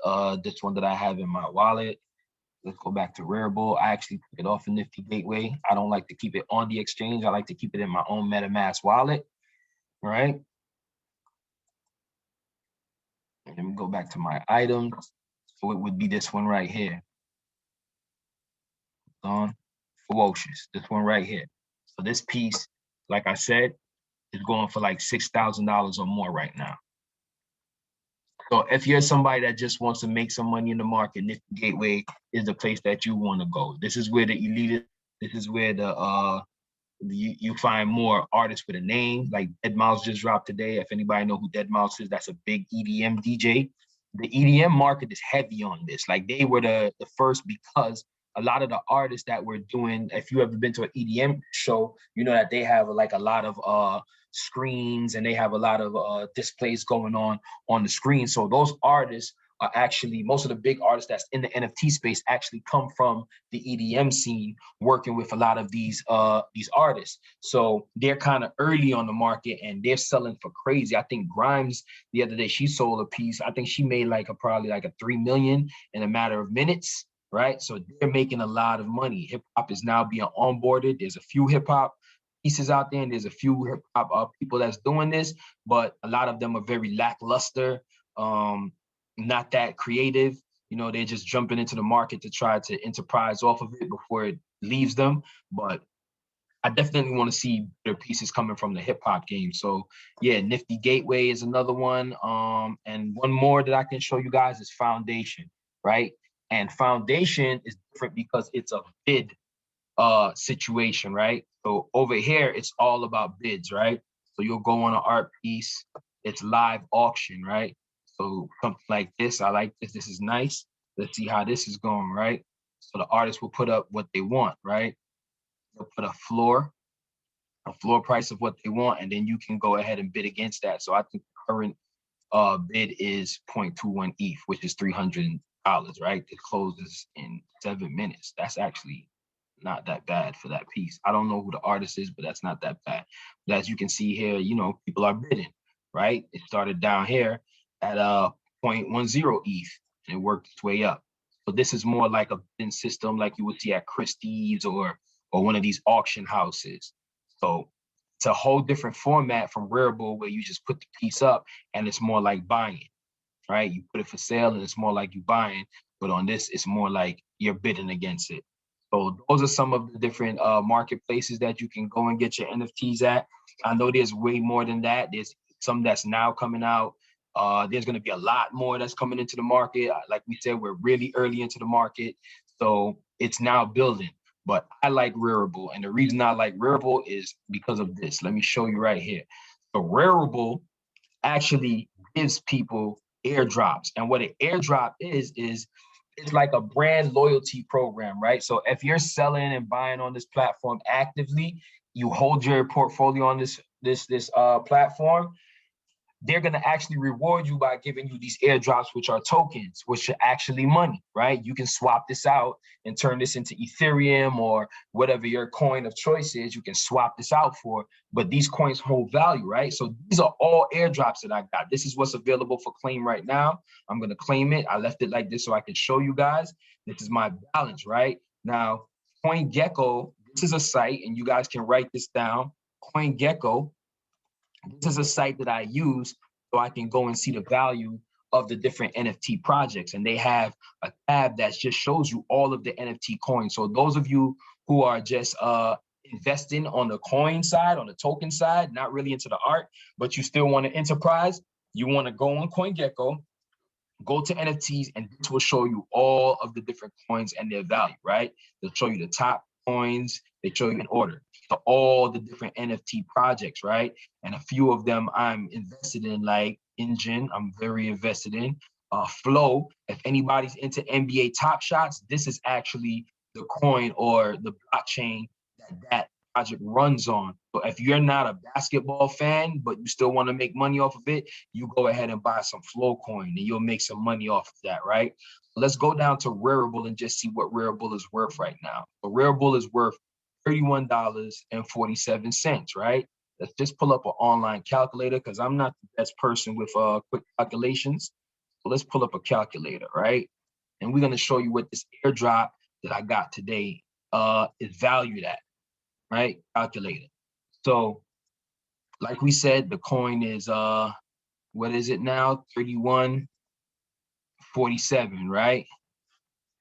[SPEAKER 2] this one that I have in my wallet. Let's go back to Rarible. I actually took it off of Nifty Gateway. I don't like to keep it on the exchange. I like to keep it in my own MetaMask wallet, right? And then we go back to my items. So it would be this one right here. On Ferocious, this one right here. So this piece, like I said, is going for like $6,000 or more right now. So if you're somebody that just wants to make some money in the market, Nifty Gateway is the place that you want to go. This is where the elite, this is where you find more artists with a name, like Deadmau5 just dropped today. If anybody know who Deadmau5 is, that's a big EDM DJ. The EDM market is heavy on this. Like they were the first, because a lot of the artists that were doing, if you ever been to an EDM show, you know that they have like a lot of screens and they have a lot of displays going on the screen. So those artists are actually, most of the big artists that's in the NFT space actually come from the EDM scene, working with a lot of these artists. So they're kind of early on the market and they're selling for crazy. I think Grimes the other day, she sold a piece. I think she made like probably like a 3 million in a matter of minutes, right? So they're making a lot of money. Hip hop is now being onboarded. There's a few hip hop pieces out there and there's a few hip hop people that's doing this, but a lot of them are very lackluster. Not that creative. You know, they're just jumping into the market to try to enterprise off of it before it leaves them. But I definitely want to see their pieces coming from the hip hop game. So yeah, Nifty Gateway is another one. And one more that I can show you guys is Foundation, right? And Foundation is different because it's a bid situation, right? So over here, it's all about bids, right? So you'll go on an art piece, it's live auction, right? So something like this, I like this, this is nice. Let's see how this is going, right? So the artist will put up what they want, right? They'll put a floor price of what they want, and then you can go ahead and bid against that. So I think the current bid is 0.21 ETH, which is $300, right? It closes in 7 minutes. That's actually not that bad for that piece. I don't know who the artist is, but that's not that bad. But as you can see here, you know, people are bidding, right? It started down here at 0.10 ETH and it worked its way up. So this is more like a bidding system like you would see at Christie's or one of these auction houses. So it's a whole different format from Rarible where you just put the piece up and it's more like buying, right? You put it for sale and it's more like you buying, but on this, it's more like you're bidding against it. So those are some of the different marketplaces that you can go and get your NFTs at. I know there's way more than that. There's some that's now coming out. There's going to be a lot more that's coming into the market. Like we said, we're really early into the market. So it's now building. But I like Rarible. And the reason I like Rarible is because of this. Let me show you right here. So Rarible actually gives people airdrops. And what an airdrop is it's like a brand loyalty program, right? So if you're selling and buying on this platform actively, you hold your portfolio on this platform, they're going to actually reward you by giving you these airdrops, which are tokens, which are actually money, right? You can swap this out and turn this into Ethereum or whatever your coin of choice is. You can swap this out for, but these coins hold value, right? So these are all airdrops that I got. This is what's available for claim right now. I'm going to claim it. I left it like this so I can show you guys. This is my balance, right? Now, CoinGecko, this is a site, and you guys can write this down. CoinGecko, this is a site that I use so I can go and see the value of the different NFT projects. And they have a tab that just shows you all of the NFT coins. So those of you who are just investing on the coin side, on the token side, not really into the art, but you still want to enterprise, you want to go on CoinGecko, go to NFTs, and this will show you all of the different coins and their value, right? They'll show you the top coins, they show you in order. So all the different NFT projects, right? And a few of them I'm invested in, like Engine, I'm very invested in. Flow, if anybody's into NBA Top Shots, this is actually the coin or the blockchain that project runs on. So if you're not a basketball fan, but you still want to make money off of it, you go ahead and buy some Flow coin and you'll make some money off of that, right? Let's go down to Rarible and just see what Rarible is worth right now. So Rarible is worth $31.47, right? Let's just pull up an online calculator because I'm not the best person with quick calculations. So let's pull up a calculator, right? And we're going to show you what this airdrop that I got today is valued at, right? Calculator. So like we said, the coin is, what is it now? 31.47, right?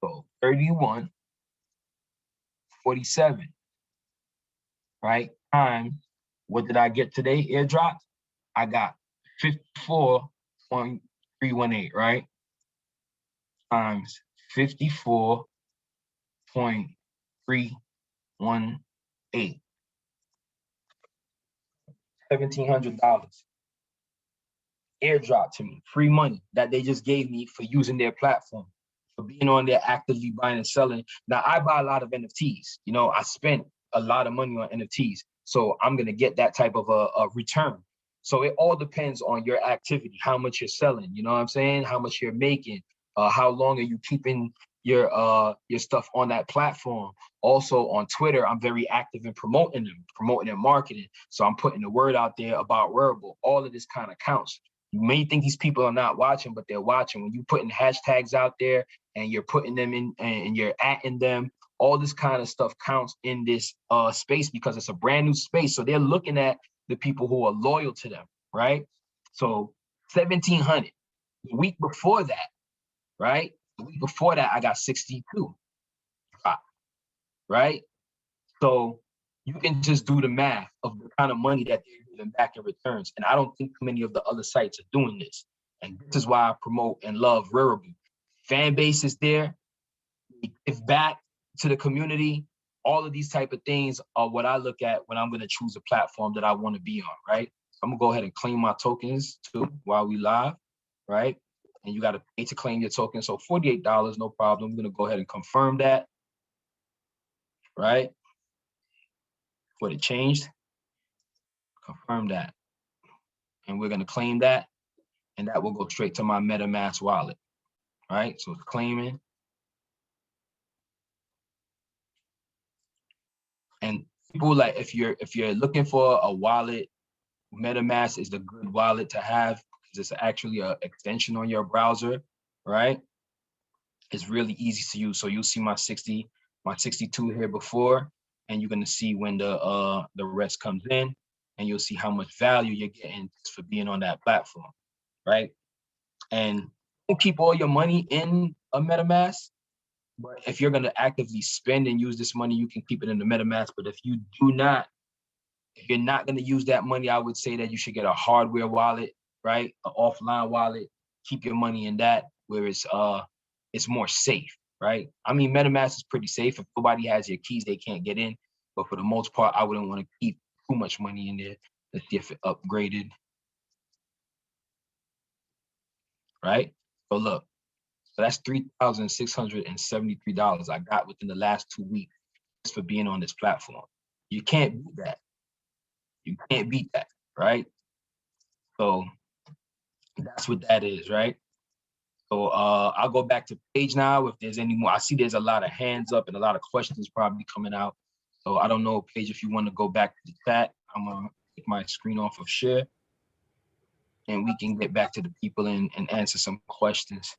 [SPEAKER 2] So 31.47, right? Times, what did I get today? Airdrop? I got 54.318, right? Times 54.318. $1,700 airdrop to me, free money that they just gave me for using their platform, for being on there actively buying and selling. Now I buy a lot of NFTs, you know, I spent a lot of money on NFTs, so I'm gonna get that type of a return. So it all depends on your activity, how much you're selling, you know what I'm saying, how much you're making, how long are you keeping your stuff on that platform. Also on Twitter, I'm very active in promoting and marketing. So I'm putting the word out there about Rarible. All of this kind of counts. You may think these people are not watching, but they're watching. When you're putting hashtags out there and you're putting them in and you're atting them, all this kind of stuff counts in this space because it's a brand new space. So they're looking at the people who are loyal to them, right? So 1,700. The week before that, right? The week before that, I got 62, right? So you can just do the math of the kind of money that they're giving back in returns. And I don't think many of the other sites are doing this. And this is why I promote and love Rarible. Fan base is there. We give back to the community. All of these type of things are what I look at when I'm going to choose a platform that I want to be on, right? I'm going to go ahead and claim my tokens too while we live, right? And you got to pay to claim your token. So $48, no problem. I'm going to go ahead and confirm that, right? What it changed, confirm that. And we're going to claim that, and that will go straight to my MetaMask wallet, right? So it's claiming. And people, like, if you're looking for a wallet, MetaMask is the good wallet to have because it's actually an extension on your browser, right? It's really easy to use. So you'll see my 62 here before, and you're gonna see when the rest comes in, and you'll see how much value you're getting for being on that platform, right? And don't keep all your money in a MetaMask, but if you're gonna actively spend and use this money, you can keep it in the MetaMask. But if you're not gonna use that money, I would say that you should get a hardware wallet, right? An offline wallet. Keep your money in that, where it's more safe, right? I mean, MetaMask is pretty safe. If nobody has your keys, they can't get in. But for the most part, I wouldn't want to keep too much money in there. Let's see if it upgraded, right? So look, so that's $3,673 I got within the last 2 weeks just for being on this platform. You can't beat that. You can't beat that, right? So That's what that is, right? So I'll go back to Paige now. If there's any more, I see there's a lot of hands up and a lot of questions probably coming out. So I don't know, Paige, if you want to go back to the chat, I'm gonna take my screen off of share and we can get back to the people and answer some questions.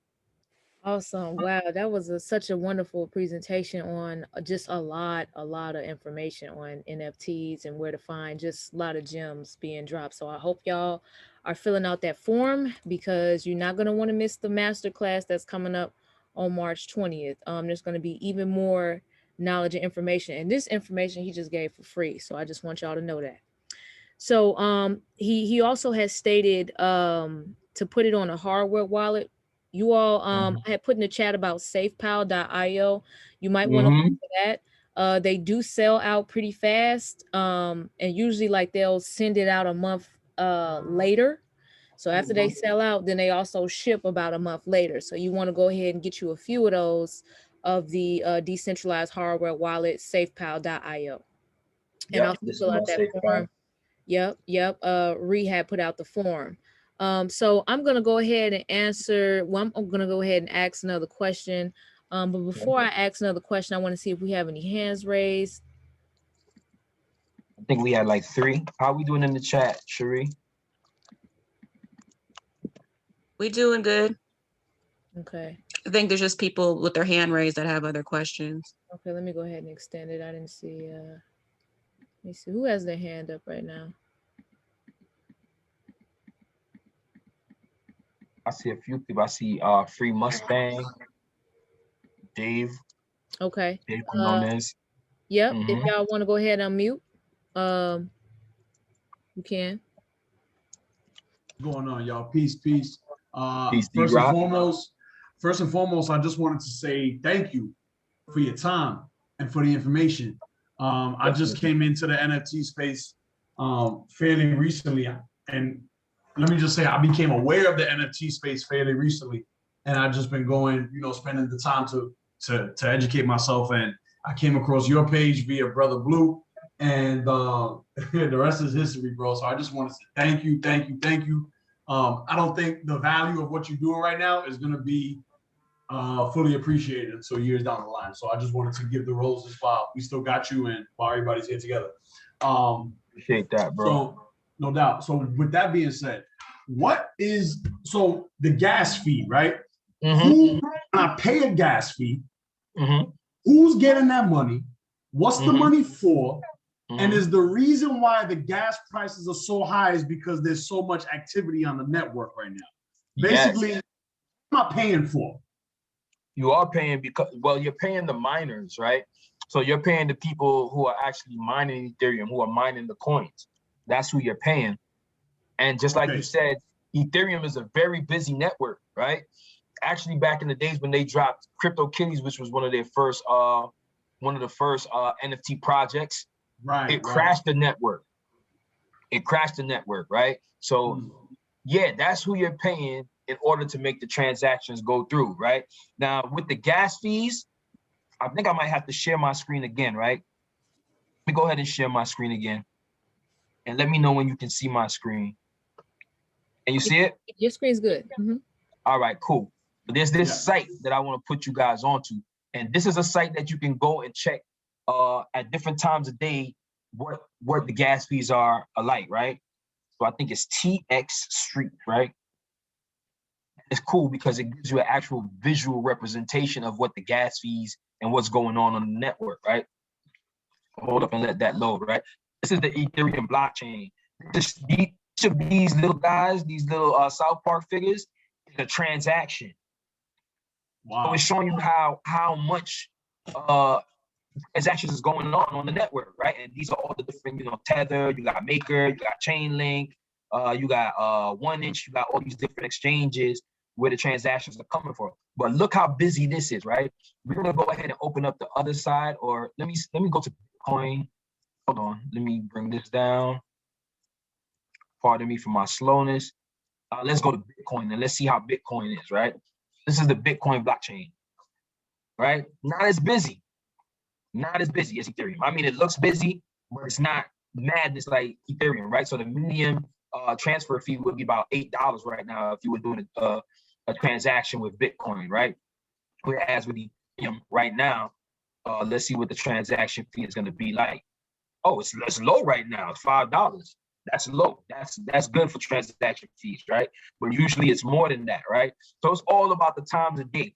[SPEAKER 1] Awesome. Wow, that was such a wonderful presentation on just a lot of information on NFTs and where to find just a lot of gems being dropped. So I hope y'all are filling out that form because you're not going to want to miss the masterclass that's coming up on March 20th. There's going to be even more knowledge and information. And this information he just gave for free. So I just want y'all to know that. So he also has stated to put it on a hardware wallet. You all I had put in the chat about safepal.io. You might want to look at that. They do sell out pretty fast. And usually like they'll send it out a month later. So after they sell out, then they also ship about a month later. So you want to go ahead and get you a few of those of the decentralized hardware wallet, safepal.io. And also fill out that form. Yep. Rehab put out the form. So I'm gonna go ahead and answer. Well, I'm gonna go ahead and ask another question. But before I ask another question, I want to see if we have any hands raised.
[SPEAKER 2] I think we had like 3. How are we doing in the chat, Cherie?
[SPEAKER 4] We doing good.
[SPEAKER 1] Okay.
[SPEAKER 4] I think there's just people with their hand raised that have other questions.
[SPEAKER 1] Okay, let me go ahead and extend it. I didn't see. Let me see who has their hand up right now.
[SPEAKER 2] I see a few people. I see Free Mustang, Dave.
[SPEAKER 1] Okay.
[SPEAKER 2] Dave Quinones.
[SPEAKER 1] Yep. If y'all want to go ahead and unmute, you can.
[SPEAKER 6] What's going on, y'all? Peace.
[SPEAKER 2] Peace,
[SPEAKER 6] First and foremost, I just wanted to say thank you for your time and for the information. I just came into the NFT space fairly recently, and let me just say I became aware of the NFT space fairly recently, and I've just been going, spending the time to educate myself. And I came across your page via Brother Blue, and the rest is history, bro. So I just want to say thank you. I don't think the value of what you're doing right now is going to be fully appreciated until years down the line. So I just wanted to give the roses while we still got you and while everybody's here together.
[SPEAKER 2] Appreciate that, bro.
[SPEAKER 6] So no doubt. So with that being said, the gas fee, right? Who, when I pay a gas fee, who's getting that money? What's the money for? And is the reason why the gas prices are so high is because there's so much activity on the network right now. Basically, what am I paying for?
[SPEAKER 2] You are paying because, well, you're paying the miners, right? So you're paying the people who are actually mining Ethereum, who are mining the coins. That's who you're paying. And just like you said, Ethereum is a very busy network, right? Actually, back in the days when they dropped CryptoKitties, which was one of the first NFT projects, it crashed the network. It crashed the network, right? So yeah, that's who you're paying in order to make the transactions go through, right? Now with the gas fees, I think I might have to share my screen again, right? Let me go ahead and share my screen again. And let me know when you can see my screen. Can you see it?
[SPEAKER 1] Your screen's good.
[SPEAKER 2] All right, cool. But there's this site that I want to put you guys onto. And this is a site that you can go and check at different times of day what the gas fees are alike, right? So I think it's TX Street, right? It's cool because it gives you an actual visual representation of what the gas fees and what's going on the network, right? Hold up and let that load, right? This is the Ethereum blockchain. Each of these little guys, these little South Park figures, is a transaction. Wow. So it's showing you how much transactions is going on the network, right? And these are all the different, Tether, you got Maker, you got Chainlink, you got 1inch, you got all these different exchanges where the transactions are coming from. But look how busy this is, right? We're gonna go ahead and open up the other side, or let me go to Bitcoin. Hold on, let me bring this down. Pardon me for my slowness. Let's go to Bitcoin and let's see how Bitcoin is, right? This is the Bitcoin blockchain, right? Not as busy as Ethereum. I mean, it looks busy, but it's not madness like Ethereum, right? So the median transfer fee would be about $8 right now if you were doing a transaction with Bitcoin, right? Whereas with Ethereum right now, let's see what the transaction fee is going to be like. Oh, it's low right now. It's $5. That's low. That's good for transaction fees, right? But usually it's more than that, right? So it's all about the times of day.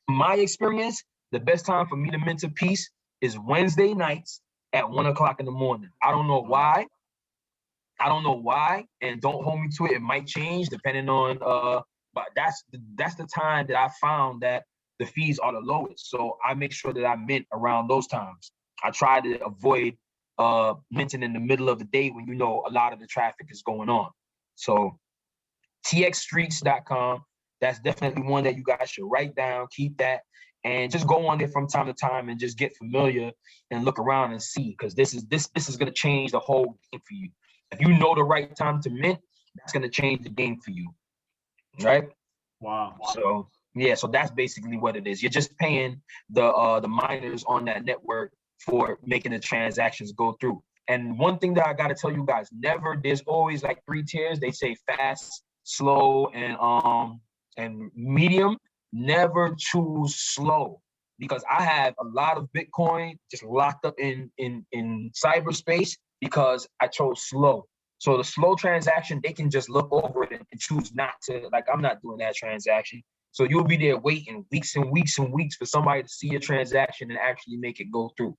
[SPEAKER 2] In my experience, the best time for me to mint a piece is Wednesday nights at 1 o'clock in the morning. I don't know why. And don't hold me to it. It might change depending on but that's the time that I found that the fees are the lowest. So I make sure that I mint around those times. I try to avoid minting in the middle of the day when you know a lot of the traffic is going on. So txstreets.com, that's definitely one that you guys should write down, keep that, and just go on there from time to time and just get familiar and look around and see, because this is going to change the whole game for you. If you know the right time to mint, that's going to change the game for you, right?
[SPEAKER 6] Wow.
[SPEAKER 2] So yeah, so that's basically what it is. You're just paying the miners on that network for making the transactions go through. And one thing that I got to tell you guys, there's always like 3 tiers. They say fast, slow, and medium. Never choose slow, because I have a lot of Bitcoin just locked up in cyberspace because I chose slow. So the slow transaction, they can just look over it and choose not to, like, I'm not doing that transaction. So you'll be there waiting weeks and weeks and weeks for somebody to see your transaction and actually make it go through.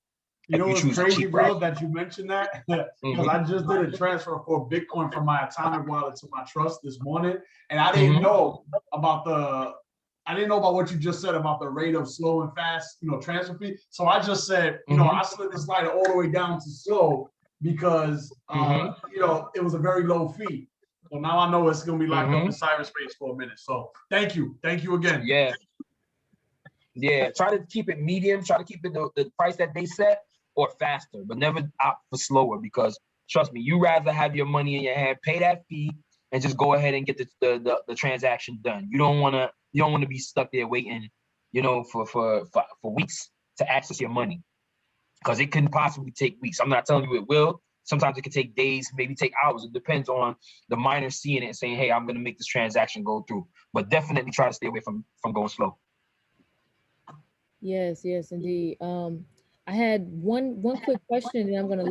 [SPEAKER 6] You know what's crazy, bro, that you mentioned that? Because I just did a transfer for Bitcoin from my Atomic wallet to my Trust this morning, and I didn't know about what you just said about the rate of slow and fast, transfer fee. So I just said, I slid the slider all the way down to slow because, it was a very low fee. So now I know it's going to be locked up in cyberspace for a minute. So thank you again.
[SPEAKER 2] Yeah. Try to keep it medium. Try to keep it the price that they set, or faster, but never opt for slower, because trust me, you rather have your money in your hand, pay that fee, and just go ahead and get the transaction done. You don't want to be stuck there waiting, for weeks to access your money, because it can possibly take weeks. I'm not telling you it will. Sometimes it can take days, maybe take hours. It depends on the miner seeing it and saying, hey, I'm going to make this transaction go through. But definitely try to stay away from going slow.
[SPEAKER 1] Yes, indeed. I had one quick question, and I'm going to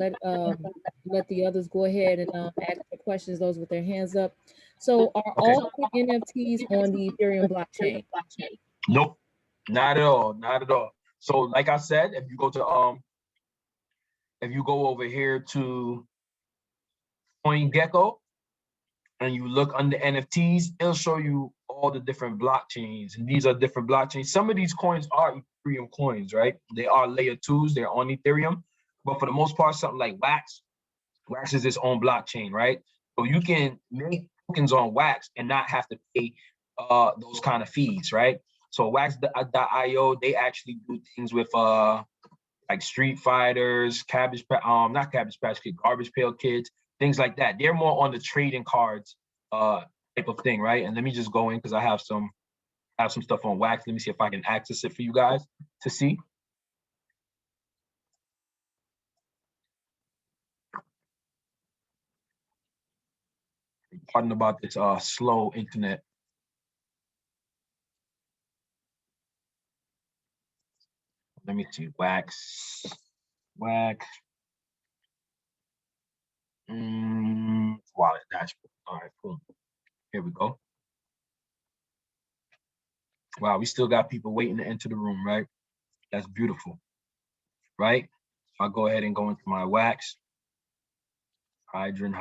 [SPEAKER 1] let the others go ahead and ask the questions, those with their hands up. So are all NFTs on the Ethereum blockchain?
[SPEAKER 2] Nope, not at all. So like I said, if you go over here to CoinGecko and you look under NFTs, it'll show you all the different blockchains, and these are different blockchains. Some of these coins are Ethereum coins, right? They are layer 2s, they're on Ethereum, but for the most part, something like Wax is its own blockchain, right? So you can make tokens on Wax and not have to pay those kind of fees, right? So Wax.io, they actually do things with like Street Fighters, Garbage Pail Kids, things like that. They're more on the trading cards type of thing, right? And let me just go in, because I have some stuff on Wax. Let me see if I can access it for you guys to see. Pardon about this slow internet. Let me see, Wax. Wallet dashboard. All right, cool. Here we go. Wow, we still got people waiting to enter the room, right? That's beautiful, right? I'll go ahead and go into my Wax. Hydrant.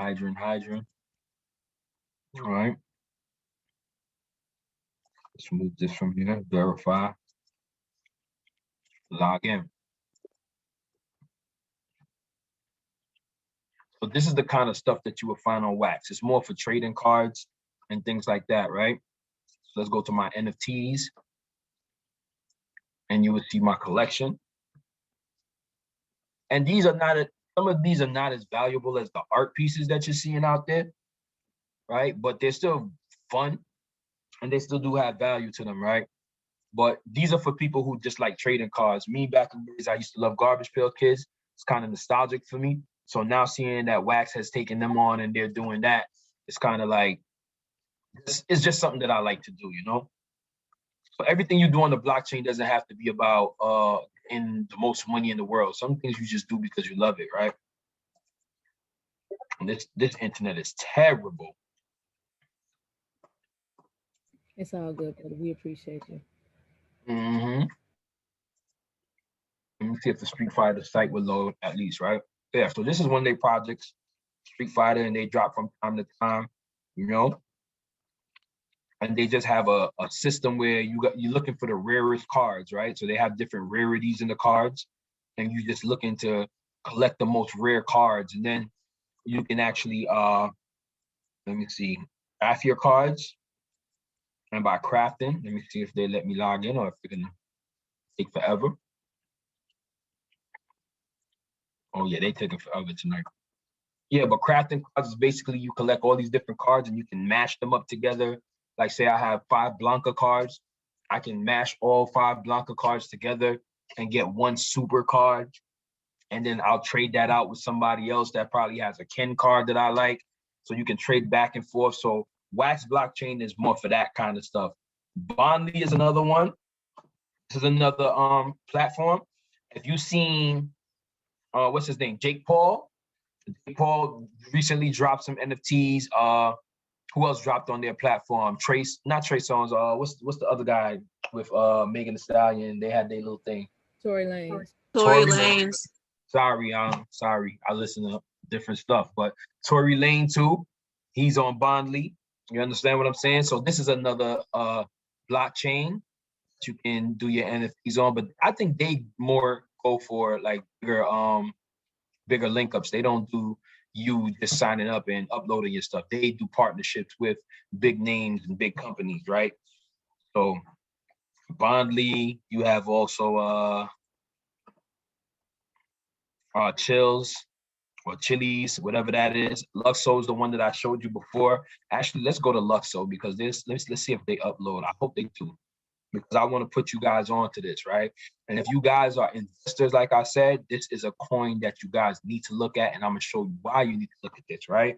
[SPEAKER 2] All right. Let's move this from here, verify. Log in. So this is the kind of stuff that you will find on Wax. It's more for trading cards and things like that, right? So let's go to my NFTs, and you will see my collection. And some of these are not as valuable as the art pieces that you're seeing out there, right? But they're still fun, and they still do have value to them, right? But these are for people who just like trading cards. Me, back in the days, I used to love Garbage Pail Kids. It's kind of nostalgic for me. So now seeing that Wax has taken them on and they're doing that, It's kind of like, it's just something that I like to do, you know? So everything you do on the blockchain doesn't have to be about in the most money in the world. Some things you just do because you love it, right? And this internet is terrible.
[SPEAKER 1] It's all good, brother. We appreciate you.
[SPEAKER 2] Mm-hmm. Let me see if the Street Fighter site will load at least, right? Yeah, so this is one of their projects, Street Fighter, and they drop from time to time, you know? And they just have a system where you're looking for the rarest cards, right? So they have different rarities in the cards, and you just looking to collect the most rare cards, and then you can actually let me see, craft your cards. And by crafting, let me see if they let me log in or if they're gonna take forever. Oh yeah, they taking forever tonight. Yeah, but crafting cards is basically you collect all these different cards and you can mash them up together. Like say I have 5 Blanca cards, I can mash all 5 Blanca cards together and get one super card. And then I'll trade that out with somebody else that probably has a Ken card that I like. So you can trade back and forth. So Wax blockchain is more for that kind of stuff. Bondly is another one. This is another platform. If you've seen what's his name? Jake Paul. Jake Paul recently dropped some NFTs. Who else dropped on their platform? Not Trace Songz. What's the other guy with Megan Thee Stallion? They had their little thing.
[SPEAKER 1] Tory Lanez.
[SPEAKER 4] Tory Lanez.
[SPEAKER 2] Sorry, I listen to different stuff, but Tory Lane too. He's on Bondly. You understand what I'm saying? So this is another blockchain that you can do your NFTs on, but I think they more go for like bigger link ups. They don't do you just signing up and uploading your stuff. They do partnerships with big names and big companies, right? So Bondly, you have also Chills or Chili's, whatever that is. Luxo is the one that I showed you before. Actually, let's go to Luxo because let's see if they upload. I hope they do, because I want to put you guys onto this, right? And if you guys are investors, like I said, this is a coin that you guys need to look at, and I'm gonna show you why you need to look at this, right?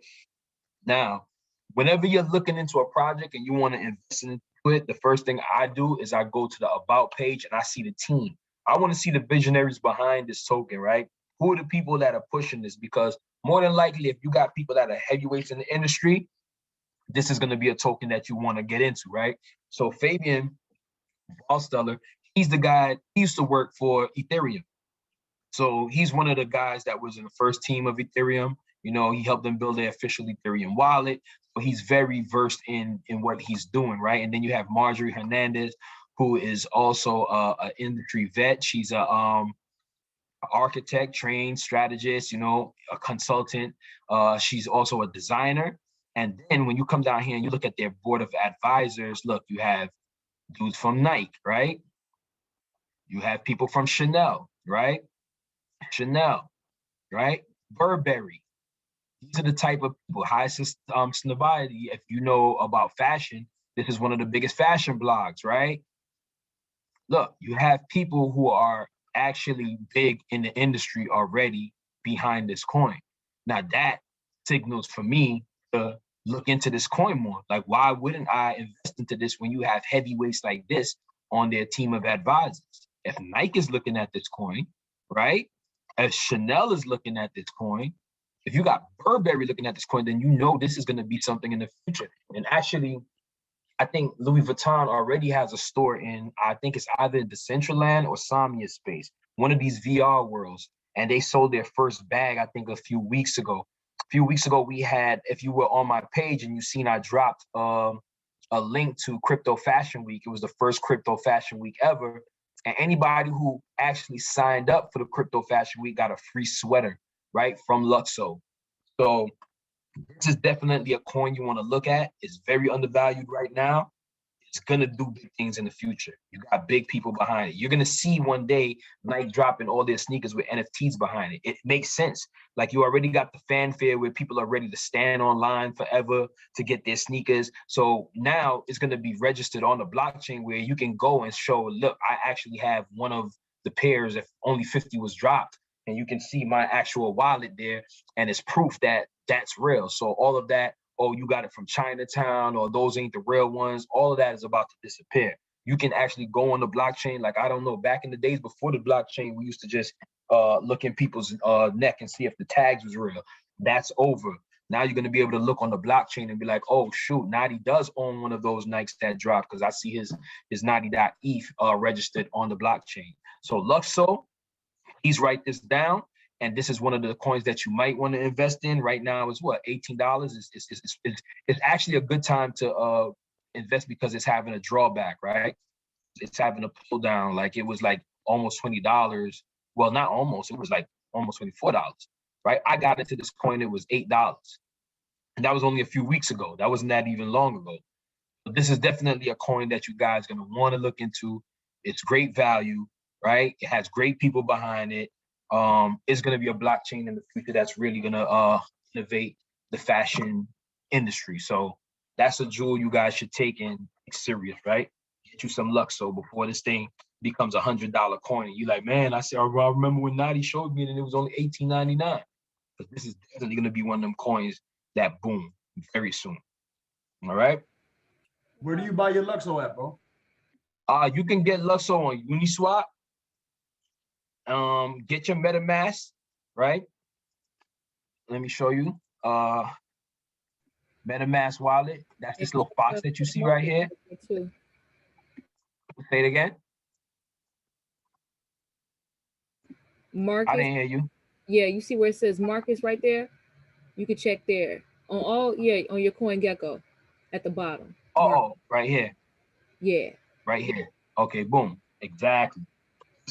[SPEAKER 2] Now, whenever you're looking into a project and you want to invest into it, the first thing I do is I go to the About page and I see the team. I want to see the visionaries behind this token, right? Who are the people that are pushing this? Because more than likely, if you got people that are heavyweights in the industry, this is going to be a token that you want to get into, right? So Fabian Ballsteller, he's the guy, he used to work for Ethereum. So he's one of the guys that was in the first team of Ethereum. You know, he helped them build their official Ethereum wallet. So he's very versed in what he's doing, right? And then you have Marjorie Hernandez, who is also an industry vet. She's a architect, trained strategist, you know, a consultant. She's also a designer. And then when you come down here and you look at their board of advisors, look, you have dudes from Nike, right? You have people from Chanel, right? Chanel, right? Burberry. These are the type of people, high sustainability. If you know about fashion, this is one of the biggest fashion blogs, right? Look, you have people who are actually big in the industry already behind this coin. Now that signals for me to look into this coin more. Like, why wouldn't I invest into this when you have heavyweights like this on their team of advisors? If Nike is looking at this coin, right? If Chanel is looking at this coin, if you got Burberry looking at this coin, then you know this is going to be something in the future. And actually, I think Louis Vuitton already has a store in, I think it's either Decentraland or Samia Space, one of these VR worlds. And they sold their first bag, I think, a few weeks ago. A few weeks ago, we had, if you were on my page and you seen I dropped a link to Crypto Fashion Week. It was the first Crypto Fashion Week ever. And anybody who actually signed up for the Crypto Fashion Week got a free sweater, right, from Luxo. So this is definitely a coin you want to look at. It's very undervalued right now. It's going to do big things in the future. You got big people behind it. You're going to see one day Nike dropping all their sneakers with NFTs behind it. It makes sense. Like, you already got the fanfare where people are ready to stand online forever to get their sneakers. So now it's going to be registered on the blockchain where you can go and show, look, I actually have one of the pairs if only 50 was dropped. And you can see my actual wallet there. And it's proof that that's real. So all of that oh, you got it from Chinatown, or those ain't the real ones. All of that is about to disappear. You can actually go on the blockchain. Like, I don't know, back in the days before the blockchain, we used to just look in people's neck and see if the tags was real. That's over. Now you're going to be able to look on the blockchain and be like, oh, shoot, Nft'S does own one of those Nikes that dropped, because I see his Nft'S registered on the blockchain. So Luxo, please write this down. And this is one of the coins that you might want to invest in. Right now is what, $18? It's actually a good time to invest, because it's having a drawback, right? It's having a pull down. Like, it was like almost $20. Well, not almost, it was like almost $24, right? I got into this coin, it was $8. And that was only a few weeks ago. That wasn't that even long ago. But this is definitely a coin that you guys are going to want to look into. It's great value, right? It has great people behind it. It's going to be a blockchain in the future that's really going to innovate the fashion industry. So that's a jewel you guys should take in serious, right? Get you some Luxo before this thing becomes $100 coin. And you're like, man, I remember when Nft'S showed me and it was only $18.99. But this is definitely going to be one of them coins that boom very soon. All right.
[SPEAKER 6] Where do you buy your Luxo at, bro?
[SPEAKER 2] You can get Luxo on Uniswap. Get your MetaMask, right? Let me show you. MetaMask wallet. That's this little box that you see right here. Say it again.
[SPEAKER 1] Marcus.
[SPEAKER 2] I didn't hear you.
[SPEAKER 1] Yeah, you see where it says Marcus right there? You can check there. On all, yeah, on your CoinGecko at the bottom.
[SPEAKER 2] Oh, right here.
[SPEAKER 1] Yeah.
[SPEAKER 2] Right here. Okay, boom. Exactly.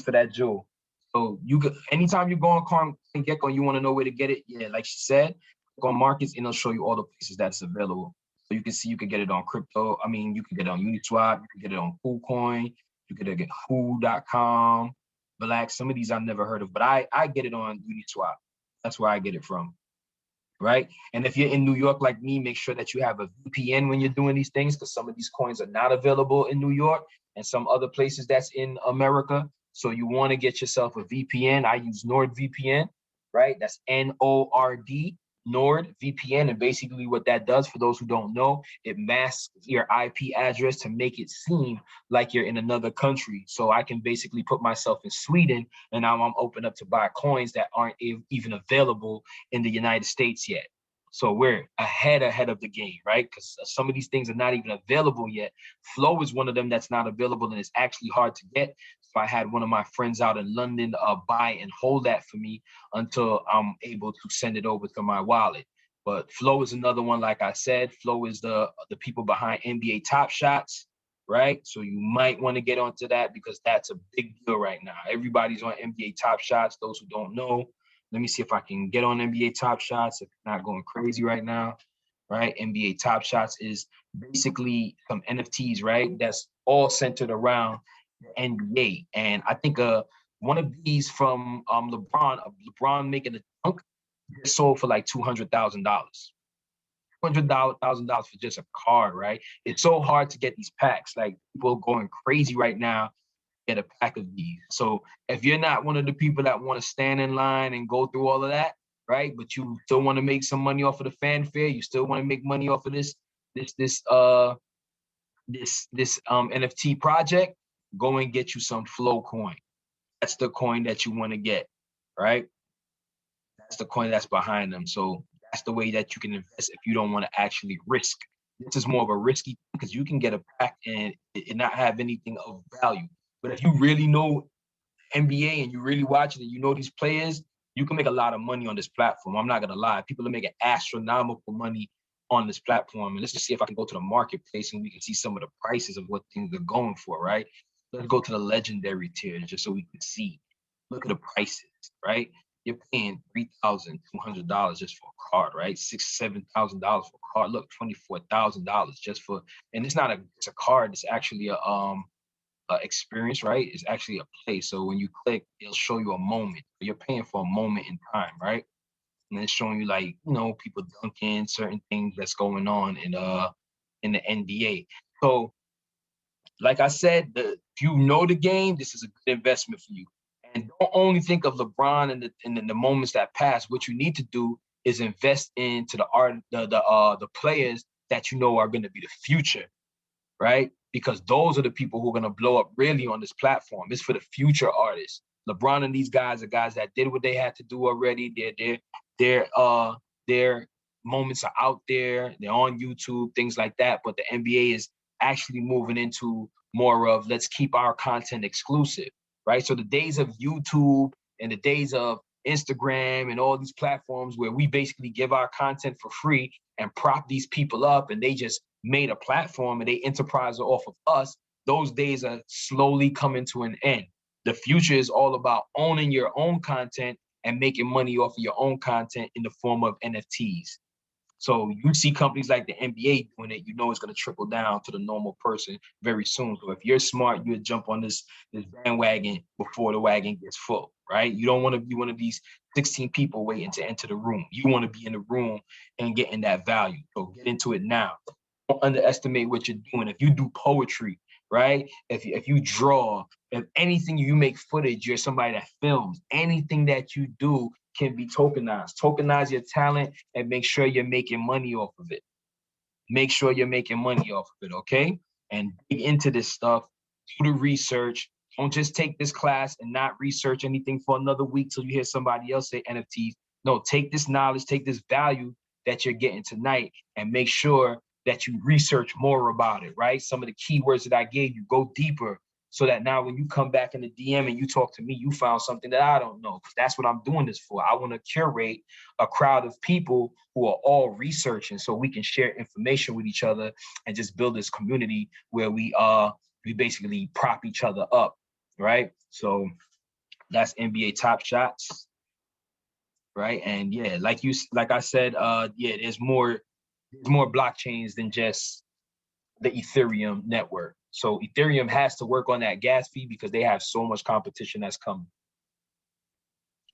[SPEAKER 2] For that jewel. So you could, anytime you go on CoinGecko and you want to know where to get it, yeah, like she said, go on Markets and it'll show you all the places that's available. So you can see you can get it on crypto. I mean, you can get it on Uniswap, you can get it on KuCoin, you can get who.com, Black. Some of these I've never heard of, but I get it on Uniswap. That's where I get it from. Right? And if you're in New York like me, make sure that you have a VPN when you're doing these things, because some of these coins are not available in New York and some other places that's in America. So you want to get yourself a VPN. I use NordVPN, right? That's N-O-R-D, NordVPN. And basically what that does, for those who don't know, it masks your IP address to make it seem like you're in another country. So I can basically put myself in Sweden and now I'm open up to buy coins that aren't even available in the United States yet. So we're ahead of the game, right? Because some of these things are not even available yet. Flow is one of them that's not available and it's actually hard to get. So I had one of my friends out in London buy and hold that for me until I'm able to send it over to my wallet. But Flow is another one, like I said. Flow is the people behind NBA Top Shots, right? So you might want to get onto that because that's a big deal right now. Everybody's on NBA Top Shots. Those who don't know, let me see if I can get on NBA Top Shots if it's not going crazy right now, right? NBA Top Shots is basically some NFTs, right? That's all centered around the NBA. And I think one of these from LeBron making a dunk, gets sold for like $200,000. $200,000 for just a card, right? It's so hard to get these packs. Like, people are going crazy right now. Get a pack of these. So if you're not one of the people that want to stand in line and go through all of that, right? But you still want to make some money off of the fanfare, you still want to make money off of this NFT project, go and get you some Flow coin. That's the coin that you want to get, right? That's the coin that's behind them. So that's the way that you can invest if you don't want to actually risk. This is more of a risky because you can get a pack and not have anything of value. But if you really know NBA and you really watch it and you know these players, you can make a lot of money on this platform. I'm not going to lie. People are making astronomical money on this platform. And let's just see if I can go to the marketplace and we can see some of the prices of what things are going for, right? Let's go to the legendary tier just so we can see. Look at the prices, right? You're paying $3,200 just for a card, right? $6,000, $7,000 for a card. Look, $24,000 just for, and it's not it's a card. It's actually a experience, right? It's actually a play. So when you click, it'll show you a moment. You're paying for a moment in time, right? And it's showing you, like, you know, people dunking, certain things that's going on in the NBA. So, like I said, if you know the game, this is a good investment for you. And don't only think of LeBron and the moments that pass. What you need to do is invest into the players that you know are going to be the future, right? Because those are the people who are going to blow up really on this platform. It's for the future artists. LeBron and these guys are guys that did what they had to do already. Their moments are out there. They're on YouTube, things like that. But the NBA is actually moving into more of, let's keep our content exclusive, right? So the days of YouTube and the days of Instagram and all these platforms where we basically give our content for free and prop these people up and they just made a platform and they enterprise off of us, those days are slowly coming to an end. The future is all about owning your own content and making money off of your own content in the form of NFTs. So you see companies like the NBA doing it, you know it's going to trickle down to the normal person very soon. So if you're smart, you would jump on this bandwagon before the wagon gets full, right? You don't want to be one of these 16 people waiting to enter the room. You want to be in the room and getting that value. So get into it now. Don't underestimate what you're doing. If you do poetry, right? If you draw, if anything, you make footage, you're somebody that films, anything that you do can be tokenized. Tokenize your talent and make sure you're making money off of it. Make sure you're making money off of it, okay? And dig into this stuff, do the research. Don't just take this class and not research anything for another week till you hear somebody else say NFTs. No, take this knowledge, take this value that you're getting tonight and make sure that you research more about it, right? Some of the keywords that I gave you, go deeper so that now when you come back in the DM and you talk to me, you found something that I don't know, because that's what I'm doing this for. I want to curate a crowd of people who are all researching so we can share information with each other and just build this community where we basically prop each other up, right? So that's NBA Top Shots, right? And yeah, like I said, yeah, there's more blockchains than just the Ethereum network. So Ethereum has to work on that gas fee because they have so much competition that's coming.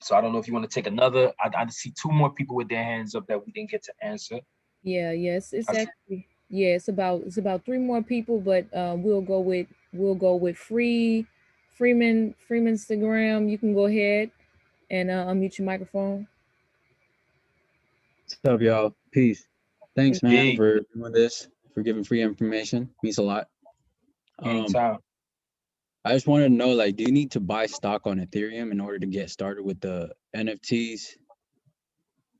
[SPEAKER 2] So I don't know if you want to take another. I see two more people with their hands up that we didn't get to answer.
[SPEAKER 1] Yeah, yes, it's actually, yeah, it's about three more people, but we'll go with Freeman Instagram. You can go ahead and unmute your microphone.
[SPEAKER 7] What's up, y'all? Peace. Thanks, man,
[SPEAKER 2] Hey,
[SPEAKER 7] for doing this, for giving free information. Means a lot.
[SPEAKER 2] anytime.
[SPEAKER 7] I just wanted to know, like, do you need to buy stock on Ethereum in order to get started with the NFTs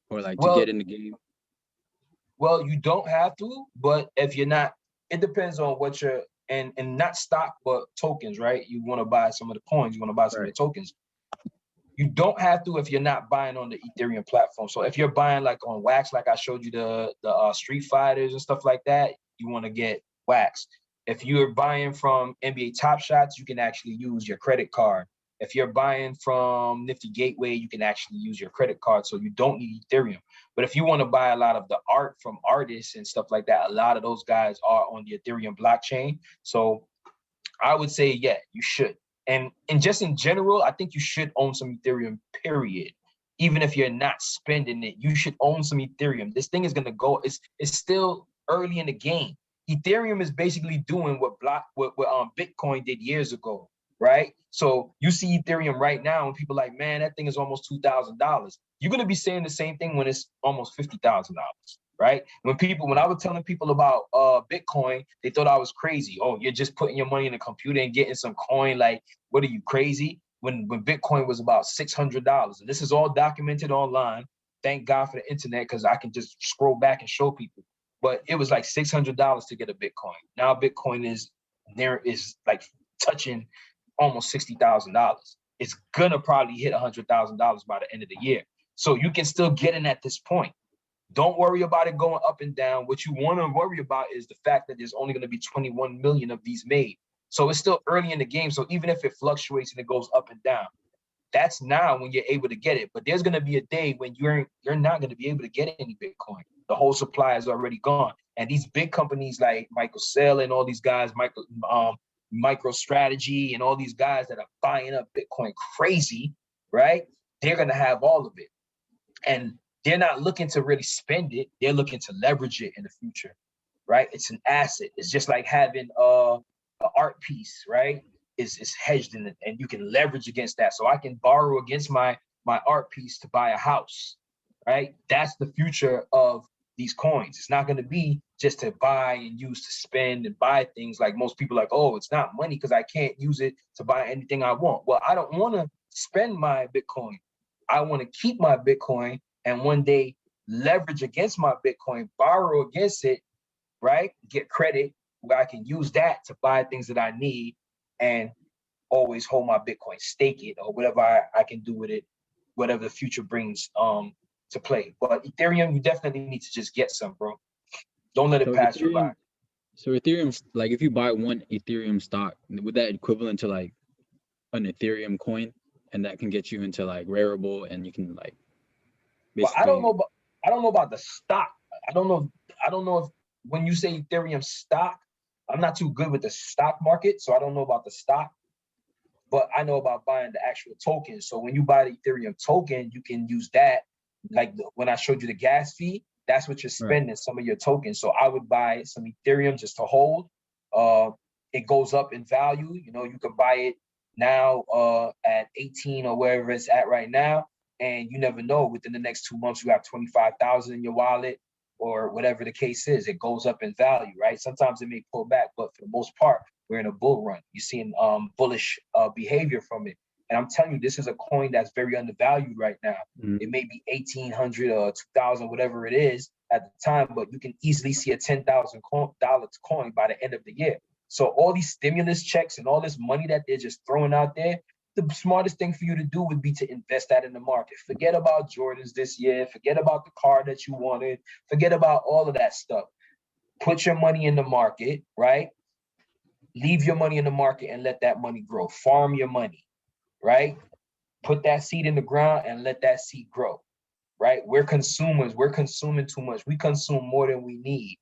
[SPEAKER 7] or like to get in the game?
[SPEAKER 2] Well, you don't have to, but if you're not, it depends on what you're, and not stock, but tokens, right? You want to buy some of the coins, you want to buy some of the tokens. You don't have to if you're not buying on the Ethereum platform. So if you're buying like on Wax, like I showed you the Street Fighters and stuff like that, you want to get Wax. If you're buying from NBA Top Shots, you can actually use your credit card. If you're buying from Nif Gateway, you can actually use your credit card. So you don't need Ethereum. But if you want to buy a lot of the art from artists and stuff like that, a lot of those guys are on the Ethereum blockchain. So I would say, yeah, you should. And just in general, I think you should own some Ethereum, period. Even if you're not spending it, you should own some Ethereum. This thing is going to go, it's still early in the game. Ethereum is basically doing what Bitcoin did years ago, right? So you see Ethereum right now and people are like, man, that thing is almost $2,000. You're going to be saying the same thing when it's almost $50,000. Right? When I was telling people about Bitcoin, they thought I was crazy. Oh, you're just putting your money in a computer and getting some coin. Like, what are you, crazy? When Bitcoin was about $600. And this is all documented online. Thank God for the internet, because I can just scroll back and show people. But it was like $600 to get a Bitcoin. Now Bitcoin is like touching almost $60,000. It's gonna probably hit $100,000 by the end of the year. So you can still get in at this point. Don't worry about it going up and down. What you want to worry about is the fact that there's only going to be 21 million of these made. So it's still early in the game. So even if it fluctuates and it goes up and down, that's now when you're able to get it. But there's going to be a day when you're not going to be able to get any Bitcoin. The whole supply is already gone. And these big companies like Michael Saylor and all these guys, MicroStrategy and all these guys that are buying up Bitcoin crazy, right? They're going to have all of it. And they're not looking to really spend it. They're looking to leverage it in the future, right? It's an asset. It's just like having an art piece, right? It's hedged in it, and you can leverage against that. So I can borrow against my art piece to buy a house, right? That's the future of these coins. It's not going to be just to buy and use to spend and buy things like most people like, oh, it's not money because I can't use it to buy anything I want. Well, I don't want to spend my Bitcoin. I want to keep my Bitcoin and one day leverage against my Bitcoin, borrow against it, right? Get credit where I can use that to buy things that I need and always hold my Bitcoin, stake it, or whatever I can do with it, whatever the future brings to play. But Ethereum, you definitely need to just get some, bro. Don't let it pass you by.
[SPEAKER 7] So Ethereum, like if you buy one Ethereum stock, would that equivalent to like an Ethereum coin? And that can get you into like Rarible and you can like
[SPEAKER 2] basically. Well, I don't know about the stock. I don't know if when you say Ethereum stock, I'm not too good with the stock market, so I don't know about the stock. But I know about buying the actual token. So when you buy the Ethereum token, you can use that. Like when I showed you the gas fee, that's what you're spending, right, some of your tokens. So I would buy some Ethereum just to hold. It goes up in value. You know, you can buy it now at 18 or wherever it's at right now. And you never know, within the next 2 months, you have 25,000 in your wallet or whatever the case is. It goes up in value, right? Sometimes it may pull back, but for the most part, we're in a bull run. You're seeing bullish behavior from it. And I'm telling you, this is a coin that's very undervalued right now. It may be 1,800 or 2,000, whatever it is at the time, but you can easily see a $10,000 coin by the end of the year. So all these stimulus checks and all this money that they're just throwing out there, the smartest thing for you to do would be to invest that in the market. Forget about Jordans this year. Forget about the car that you wanted. Forget about all of that stuff. Put your money in the market, right? Leave your money in the market and let that money grow. Farm your money, right? Put that seed in the ground and let that seed grow, right? We're consumers. We're consuming too much. We consume more than we need.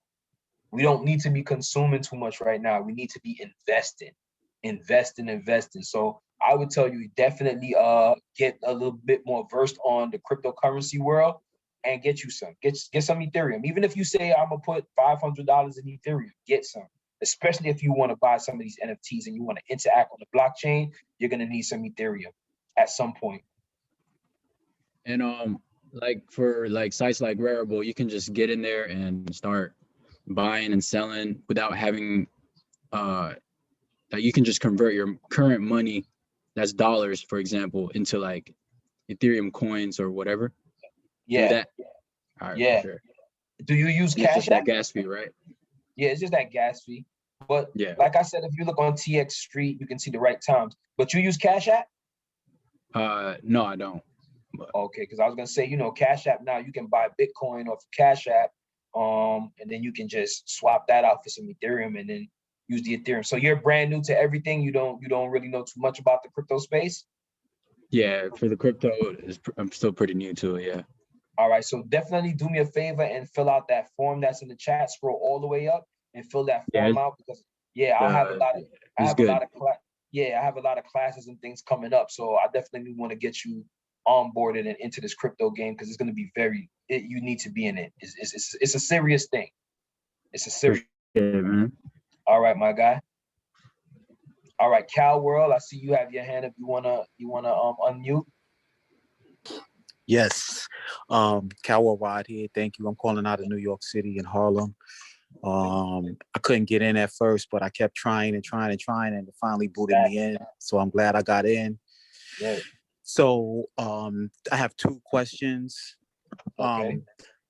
[SPEAKER 2] We don't need to be consuming too much right now. We need to be investing. So I would tell you definitely get a little bit more versed on the cryptocurrency world and get you some. Get some Ethereum. Even if you say I'm gonna put $500 in Ethereum, get some. Especially if you want to buy some of these NFTs and you want to interact on the blockchain, you're gonna need some Ethereum at some point.
[SPEAKER 7] And like for like sites like Rarible, you can just get in there and start buying and selling without having that you can just convert your current money, that's dollars, for example, into like Ethereum coins or whatever.
[SPEAKER 2] Yeah.
[SPEAKER 7] Do that? All right,
[SPEAKER 2] yeah.
[SPEAKER 7] Sure.
[SPEAKER 2] Do you use Cash App?
[SPEAKER 7] It's just that gas fee, right?
[SPEAKER 2] Yeah, it's just that gas fee. But yeah, like I said, if you look on TX Street, you can see the right times. But you use Cash App?
[SPEAKER 7] No, I don't.
[SPEAKER 2] But. Okay, because I was gonna say, you know, Cash App now you can buy Bitcoin off Cash App, and then you can just swap that out for some Ethereum and then use the Ethereum. So you're brand new to everything. You don't really know too much about the crypto space.
[SPEAKER 7] Yeah, for the crypto, I'm still pretty new to it. Yeah.
[SPEAKER 2] All right, so definitely do me a favor and fill out that form that's in the chat. Scroll all the way up and fill that form out because I have a lot of I have a lot of classes and things coming up. So I definitely want to get you onboarded and into this crypto game because it's going to be you need to be in it. It's a serious thing. It's a serious.
[SPEAKER 7] Man.
[SPEAKER 2] All right, my guy. All right, Cal World, I see you have your hand if you wanna unmute.
[SPEAKER 8] Yes, Cal World here. Thank you. I'm calling out of New York City in Harlem. I couldn't get in at first, but I kept trying and it finally booted me in. So I'm glad I got in.
[SPEAKER 2] Yeah.
[SPEAKER 8] So I have two questions.
[SPEAKER 2] Okay.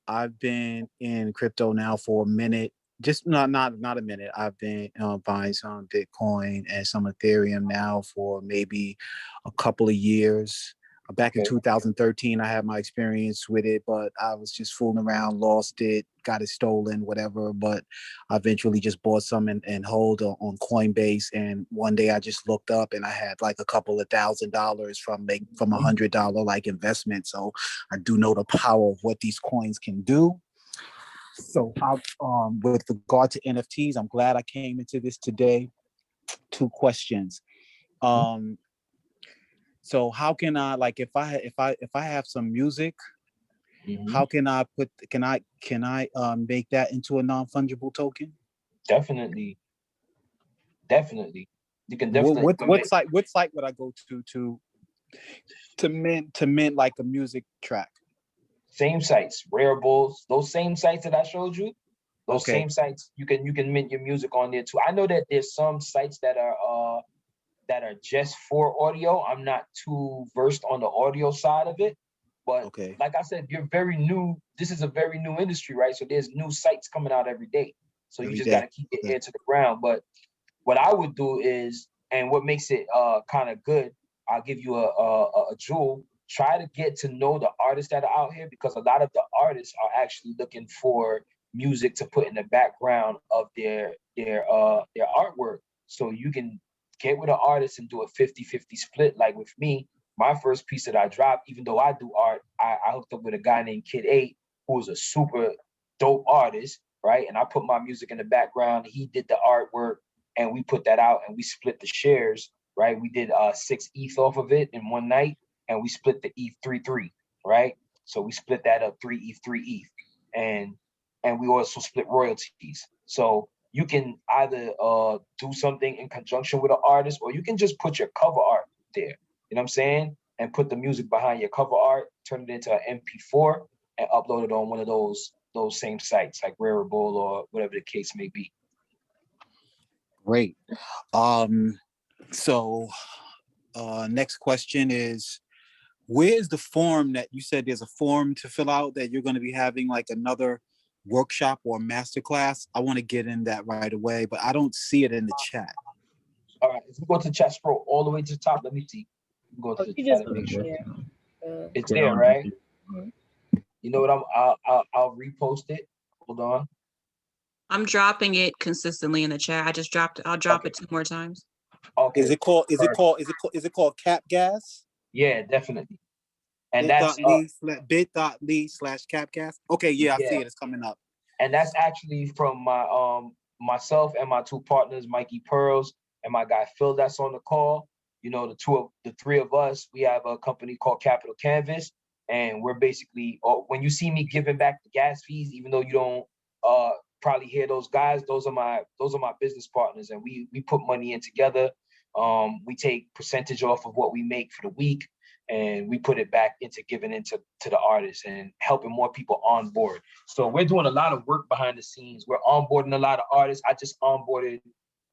[SPEAKER 8] I've been in crypto now for a minute. Just not a minute. I've been buying some Bitcoin and some Ethereum now for maybe a couple of years. Back in 2013, I had my experience with it, but I was just fooling around, lost it, got it stolen, whatever. But I eventually just bought some and hold on Coinbase. And one day I just looked up and I had like a couple of $1,000 from $100 like investment. So I do know the power of what these coins can do. So with regard to NFTs, I'm glad I came into this today. Two questions. So how can I, like, if I have some music, how can I make that into a non-fungible token?
[SPEAKER 2] Definitely. You can definitely.
[SPEAKER 8] What site would I go to mint like a music track?
[SPEAKER 2] Same sites, Rareables, those same sites that I showed you. Those
[SPEAKER 8] Okay.
[SPEAKER 2] same sites, you can mint your music on there too. I know that there's some sites that are just for audio. I'm not too versed on the audio side of it, but
[SPEAKER 8] Okay.
[SPEAKER 2] like I said, you're very new. This is a very new industry, right? So there's new sites coming out every day. So you
[SPEAKER 8] Every
[SPEAKER 2] just
[SPEAKER 8] day.
[SPEAKER 2] got to keep your
[SPEAKER 8] Okay.
[SPEAKER 2] ear to the ground. But what I would do is, and what makes it kind of good, I'll give you a jewel. Try to get to know the artists that are out here, because a lot of the artists are actually looking for music to put in the background of their artwork. So you can get with an artist and do a 50-50 split. Like with me, my first piece that I dropped, even though I do art, I hooked up with a guy named Kid 8, who was a super dope artist, right? And I put my music in the background. He did the artwork, and we put that out, and we split the shares, right? We did 6 ETH off of it in one night, and we split the ETH 3-3, right? So we split that up 3 ETH, 3 ETH, and we also split royalties. So you can either do something in conjunction with an artist, or you can just put your cover art there. You know what I'm saying? And put the music behind your cover art, turn it into an MP4, and upload it on one of those same sites like Rarible or whatever the case may be.
[SPEAKER 8] Great. So next question is, where's the form that you said there's a form to fill out that you're going to be having like another workshop or masterclass? I want to get in that right away, but I don't see it in the chat.
[SPEAKER 2] All right, if you go to the chat, scroll all the way to the top. Let me see. Go to the
[SPEAKER 1] You
[SPEAKER 2] chat
[SPEAKER 1] just
[SPEAKER 2] and make sure it's
[SPEAKER 7] Yeah,
[SPEAKER 2] there, right?
[SPEAKER 1] Mhm.
[SPEAKER 2] You know what? I'll repost it. Hold on.
[SPEAKER 4] I'm dropping it consistently in the chat. I'll drop it 2 more times.
[SPEAKER 2] Okay.
[SPEAKER 8] Is it called Cap Gas?
[SPEAKER 2] Yeah, definitely. And that's
[SPEAKER 8] bit.ly/capgas. Okay, yeah, I see it. It's coming up.
[SPEAKER 2] And that's actually from my myself and my 2 partners, Mikey Pearls and my guy Phil, that's on the call. You know, the 3 of us, we have a company called Capital Canvas, and we're basically, when you see me giving back the gas fees, even though you don't probably hear those guys, those are my business partners, and we put money in together. We take percentage off of what we make for the week, and we put it back into giving into the artists and helping more people on board. So we're doing a lot of work behind the scenes. We're onboarding a lot of artists. I just onboarded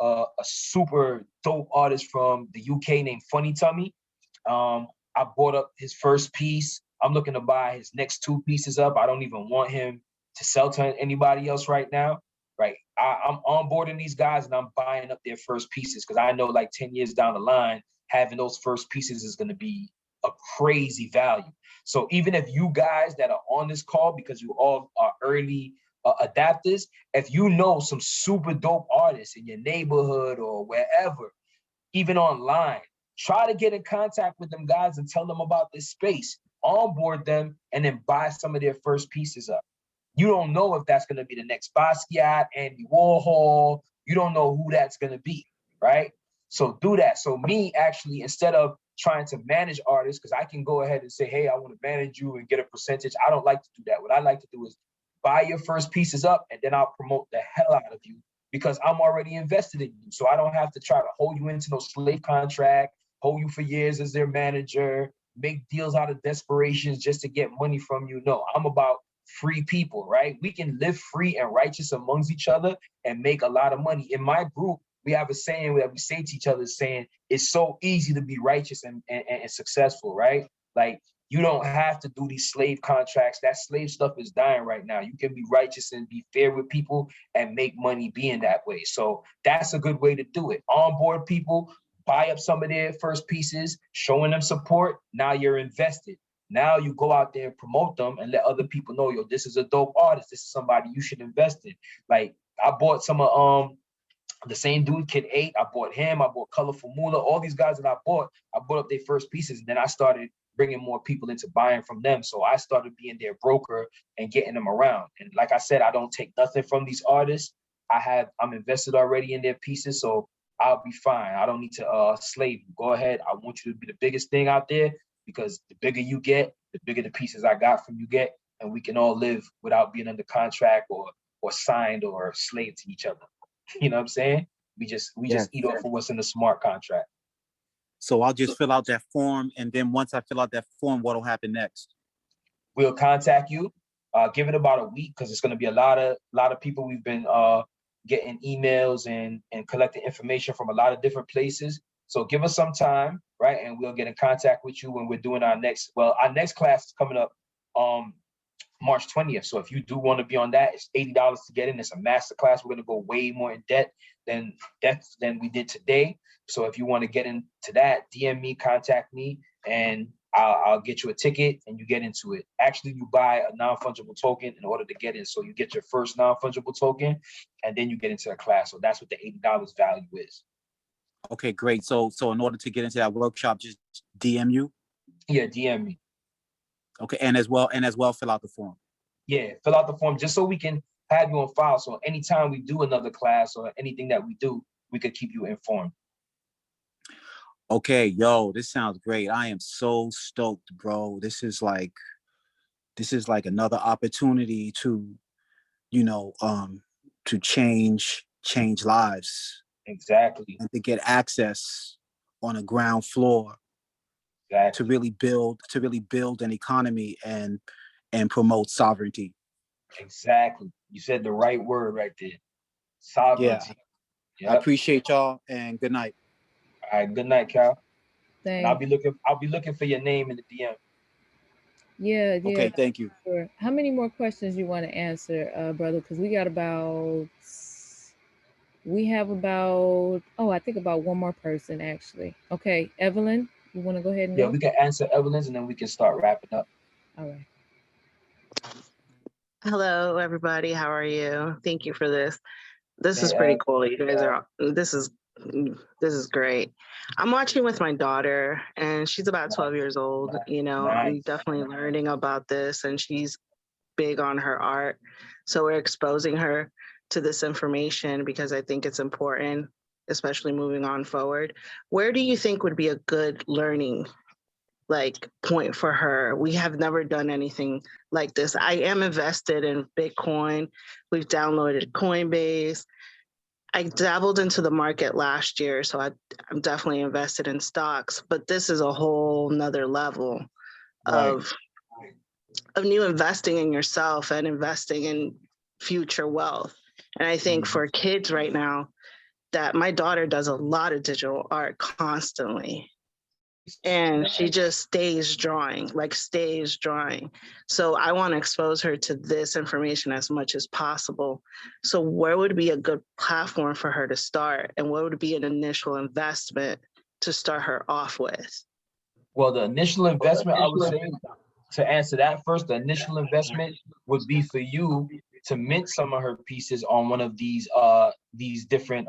[SPEAKER 2] a super dope artist from the UK named Funny Tummy. I bought up his first piece. I'm looking to buy his next 2 pieces up. I don't even want him to sell to anybody else right now. Right. I'm onboarding these guys, and I'm buying up their first pieces, because I know like 10 years down the line, having those first pieces is going to be a crazy value. So even if you guys that are on this call, because you all are early adapters, if you know some super dope artists in your neighborhood or wherever, even online, try to get in contact with them guys and tell them about this space, onboard them, and then buy some of their first pieces up. You don't know if that's going to be the next Basquiat, Andy Warhol. You don't know who that's going to be, right? So do that. So me, actually, instead of trying to manage artists, because I can go ahead and say, hey, I want to manage you and get a percentage. I don't like to do that. What I like to do is buy your first pieces up, and then I'll promote the hell out of you, because I'm already invested in you. So I don't have to try to hold you into no slave contract, hold you for years as their manager, make deals out of desperations just to get money from you. No, I'm about free people, right? We can live free and righteous amongst each other and make a lot of money. In my group, we have a saying that we say to each other, saying it's so easy to be righteous and successful, right? Like, you don't have to do these slave contracts. That slave stuff is dying right now. You can be righteous and be fair with people and make money being that way. So that's a good way to do it. Onboard people, buy up some of their first pieces, showing them support. Now you're invested. Now you go out there and promote them and let other people know, yo, this is a dope artist. This is somebody you should invest in. Like, I bought some of the same dude, Kid 8. I bought him. I bought Colorful Moolah. All these guys that I bought up their first pieces. And then I started bringing more people into buying from them. So I started being their broker and getting them around. And like I said, I don't take nothing from these artists. I'm invested already in their pieces, so I'll be fine. I don't need to slave you. Go ahead. I want you to be the biggest thing out there, because the bigger you get, the bigger the pieces I got from you get, and we can all live without being under contract or signed or slave to each other. You know what I'm saying? We just eat off of what's in the smart contract.
[SPEAKER 8] So I'll just fill out that form, and then once I fill out that form, what'll happen next?
[SPEAKER 2] we'll contact you. Give it about a week because it's going to be a lot of people. We've been getting emails and collecting information from a lot of different places. So give us some time, right? And we'll get in contact with you when we're doing our next class is coming up March 20th. So if you do want to be on that, it's $80 to get in. It's a master class. We're going to go way more in depth than we did today. So if you want to get into that, DM me, contact me, and I'll get you a ticket and you get into it. Actually, you buy a non-fungible token in order to get in. So you get your first non-fungible token and then you get into the class. So that's what the $80 value is.
[SPEAKER 8] Okay, great. So in order to get into that workshop, just DM you?
[SPEAKER 2] Yeah, DM me.
[SPEAKER 8] Okay, and as well fill out the form.
[SPEAKER 2] Yeah, fill out the form just so we can have you on file. So anytime we do another class or anything that we do, we could keep you informed.
[SPEAKER 8] Okay, yo, this sounds great. I am so stoked, bro. This is like another opportunity to, to change lives.
[SPEAKER 2] Exactly.
[SPEAKER 8] And to get access on a ground floor.
[SPEAKER 2] Exactly.
[SPEAKER 8] to really build an economy and promote sovereignty.
[SPEAKER 2] Exactly. You said the right word right there. Sovereignty.
[SPEAKER 8] Yeah. Yep. I appreciate y'all and good night.
[SPEAKER 2] All right, good night, Cal.
[SPEAKER 1] Thanks.
[SPEAKER 2] And I'll be looking for your name in the DM.
[SPEAKER 1] Yeah.
[SPEAKER 8] Okay, thank you.
[SPEAKER 1] Sure. How many more questions you want to answer, brother? Because we have about I think about one more person actually. Okay, Evelyn, you want to go ahead and go?
[SPEAKER 2] Yeah, we can answer Evelyn's and then we can start wrapping up.
[SPEAKER 1] All right.
[SPEAKER 9] Hello, everybody. How are you? Thank you for this. This is pretty cool. You guys are. This is great. I'm watching with my daughter, and she's about 12 years old. I'm definitely learning about this, and she's big on her art. So we're exposing her to this information because I think it's important, especially moving on forward. Where do you think would be a good learning point for her? We have never done anything like this. I am invested in Bitcoin. We've downloaded Coinbase. I dabbled into the market last year, so I'm definitely invested in stocks, but this is a whole nother level of new investing in yourself and investing in future wealth. And I think for kids right now, that my daughter does a lot of digital art constantly. And she just stays drawing. So I want to expose her to this information as much as possible. So where would be a good platform for her to start? And what would be an initial investment to start her off with?
[SPEAKER 2] Well, the initial investment, I would say, to answer that first, the initial investment would be for you to mint some of her pieces on one of these different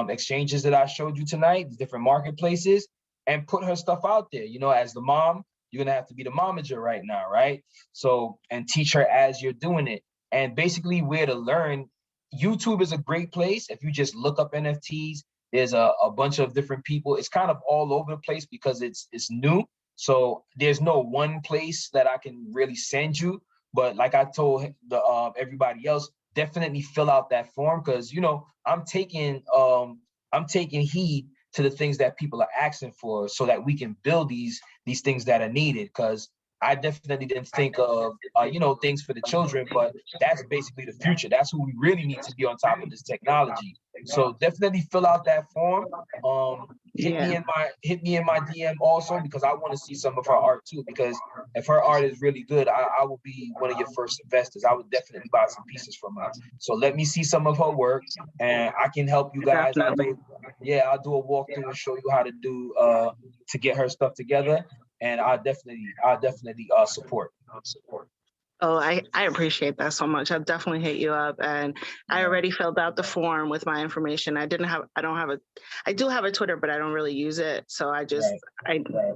[SPEAKER 2] exchanges that I showed you tonight, these different marketplaces, and put her stuff out there. As the mom, you're gonna have to be the momager right now, right? So, and teach her as you're doing it. And basically where to learn, YouTube is a great place. If you just look up NFTs, there's a bunch of different people. It's kind of all over the place because it's new. So there's no one place that I can really send you. But like I told everybody else, definitely fill out that form because I'm taking heed to the things that people are asking for so that we can build these things that are needed. Because I definitely didn't think of things for the children, but that's basically the future. That's who we really need to be on top of this technology. So definitely fill out that form. Hit me in my DM also because I want to see some of her art too. Because if her art is really good, I will be one of your first investors. I would definitely buy some pieces from her. So let me see some of her work, and I can help you guys. I'll do a walkthrough and show you how to do to get her stuff together. And I'll definitely support.
[SPEAKER 9] Oh, I appreciate that so much. I'll definitely hit you up. And I already filled out the form with my information. I do have a Twitter, but I don't really use it. So I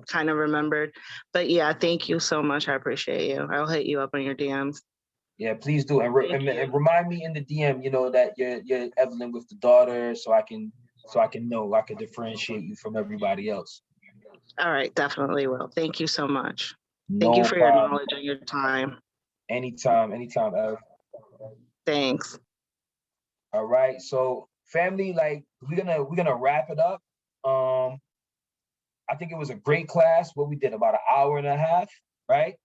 [SPEAKER 9] kind of remembered. But yeah, thank you so much. I appreciate you. I'll hit you up on your DMs.
[SPEAKER 2] Yeah, please do. And remind me in the DM, that you're Evelyn with the daughter, so I can know I can differentiate you from everybody else.
[SPEAKER 9] All right, definitely will. Thank you so much. Thank you for your knowledge and your time.
[SPEAKER 2] Anytime, Ev.
[SPEAKER 9] Thanks.
[SPEAKER 2] All right, so family, we're gonna wrap it up. I think it was a great class. What we did about an hour and a half, right?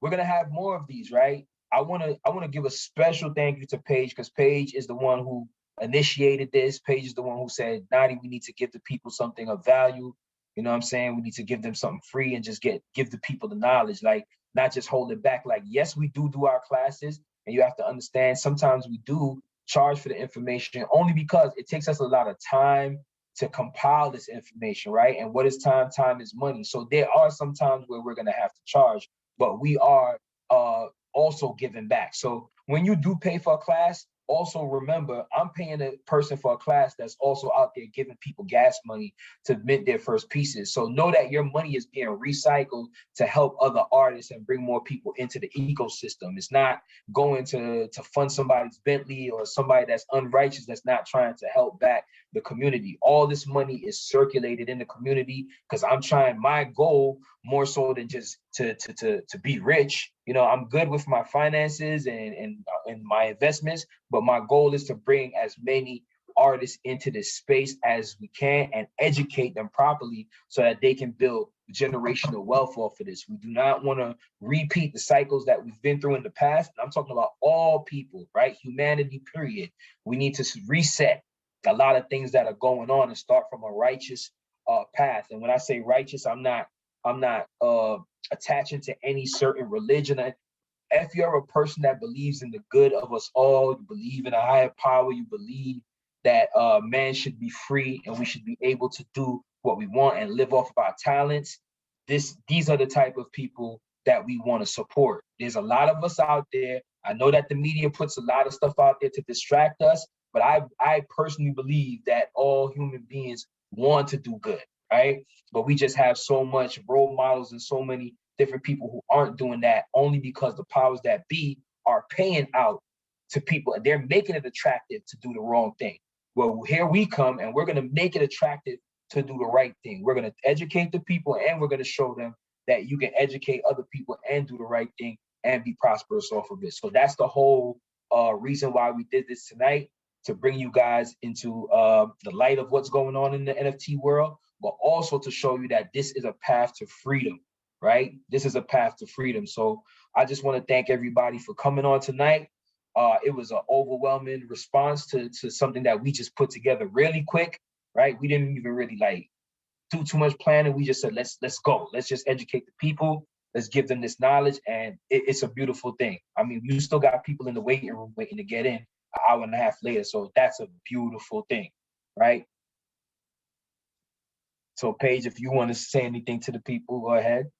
[SPEAKER 2] we're gonna have more of these, right? I wanna give a special thank you to Paige, because Paige is the one who initiated this. Paige is the one who said, Nadi, we need to give the people something of value. You know what I'm saying? We need to give them something free and just give the people the knowledge, like not just hold it back. Like, yes, we do our classes, and you have to understand sometimes we do charge for the information only because it takes us a lot of time to compile this information, right? And what is time? Time is money. So there are some times where we're gonna have to charge, but we are also giving back. So when you do pay for a class, also remember, I'm paying a person for a class that's also out there giving people gas money to mint their first pieces. So know that your money is being recycled to help other artists and bring more people into the ecosystem. It's not going to fund somebody's Bentley or somebody that's unrighteous, that's not trying to help back the community. All this money is circulated in the community because I'm trying, my goal more so than just to be rich. You know, I'm good with my finances and my investments, but my goal is to bring as many artists into this space as we can and educate them properly so that they can build generational wealth off of this. We do not want to repeat the cycles that we've been through in the past. I'm talking about all people, right? Humanity, period. We need to reset a lot of things that are going on and start from a righteous path. And when I say righteous, I'm not attaching to any certain religion. If you're a person that believes in the good of us all, you believe in a higher power, you believe that man should be free and we should be able to do what we want and live off of our talents, these are the type of people that we want to support. There's a lot of us out there. I know that the media puts a lot of stuff out there to distract us, but I personally believe that all human beings want to do good, right? But we just have so much role models and so many different people who aren't doing that only because the powers that be are paying out to people and they're making it attractive to do the wrong thing. Well, here we come and we're going to make it attractive to do the right thing. We're going to educate the people and we're going to show them that you can educate other people and do the right thing and be prosperous off of it. So that's the whole reason why we did this tonight, to bring you guys into the light of what's going on in the NFT world, but also to show you that this is a path to freedom, right? This is a path to freedom. So I just want to thank everybody for coming on tonight. It was an overwhelming response to something that we just put together really quick, right? We didn't even really like do too much planning. We just said, let's go. Let's just educate the people. Let's give them this knowledge. And it's a beautiful thing. I mean, you still got people in the waiting room waiting to get in an hour and a half later. So that's a beautiful thing, right? So Paige, if you want to say anything to the people, go ahead.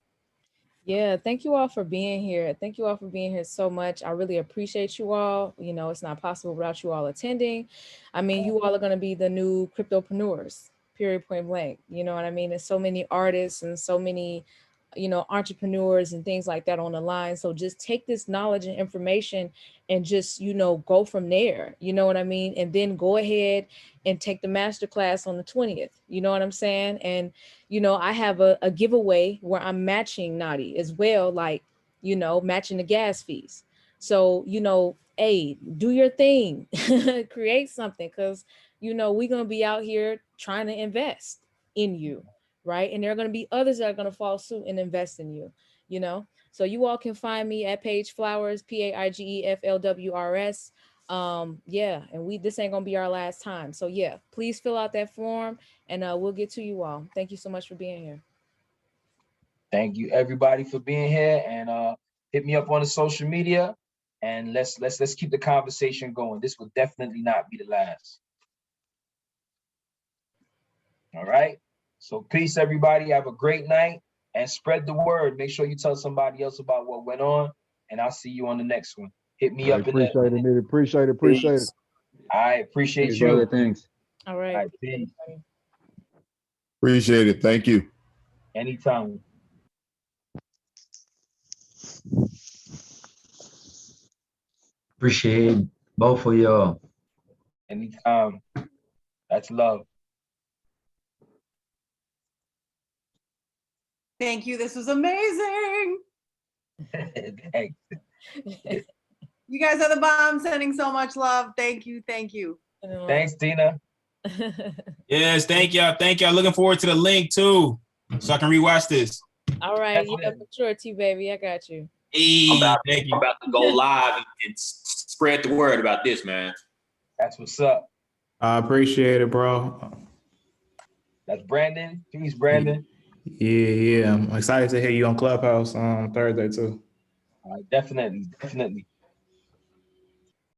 [SPEAKER 1] Yeah, thank you all for being here. Thank you all for being here so much. I really appreciate you all. You know, it's not possible without you all attending. I mean, you all are going to be the new cryptopreneurs, period, point blank. You know what I mean? There's so many artists and so many, you know, entrepreneurs and things like that on the line. So just take this knowledge and information and just, you know, go from there. You know what I mean? And then go ahead and take the masterclass on the 20th. You know what I'm saying? And you know, I have a giveaway where I'm matching Nadi as well, like, you know, matching the gas fees. So, you know, hey, do your thing, create something, because, you know, we're going to be out here trying to invest in you, right? And there are going to be others that are going to follow suit and invest in you, you know? So you all can find me at Paige Flowers, PaigefLWRS. Yeah, and this ain't gonna be our last time. So yeah, please fill out that form and we'll get to you all. Thank you so much for being here.
[SPEAKER 2] Thank you everybody for being here, and hit me up on the social media and let's keep the conversation going. This will definitely not be the last. All right. So peace everybody. Have a great night and spread the word. Make sure you tell somebody else about what went on, and I'll see you on the next one. Hit me up.
[SPEAKER 10] Appreciate it. Appreciate it.
[SPEAKER 2] I appreciate
[SPEAKER 7] Thanks,
[SPEAKER 2] you.
[SPEAKER 7] brother. Thanks.
[SPEAKER 1] All right.
[SPEAKER 2] Peace.
[SPEAKER 10] Appreciate it. Thank you.
[SPEAKER 2] Anytime.
[SPEAKER 11] Appreciate both of y'all.
[SPEAKER 2] Anytime. That's love.
[SPEAKER 12] Thank you. This was amazing.
[SPEAKER 2] Thanks.
[SPEAKER 12] You guys are the bomb. Sending so much love. Thank you. Thank you.
[SPEAKER 2] Thanks, Tina.
[SPEAKER 13] Yes, thank y'all. Thank y'all. Looking forward to the link too, so I can rewatch this.
[SPEAKER 1] All right. Yeah, for sure, T baby. I got you.
[SPEAKER 13] Hey,
[SPEAKER 14] I'm about,
[SPEAKER 13] thank
[SPEAKER 14] I'm
[SPEAKER 13] you.
[SPEAKER 14] about to go live and spread the word about this, man.
[SPEAKER 2] That's what's up.
[SPEAKER 13] I appreciate it, bro.
[SPEAKER 2] That's Brandon. Peace, Brandon.
[SPEAKER 13] Yeah. I'm excited to hear you on Clubhouse on Thursday too.
[SPEAKER 2] Definitely.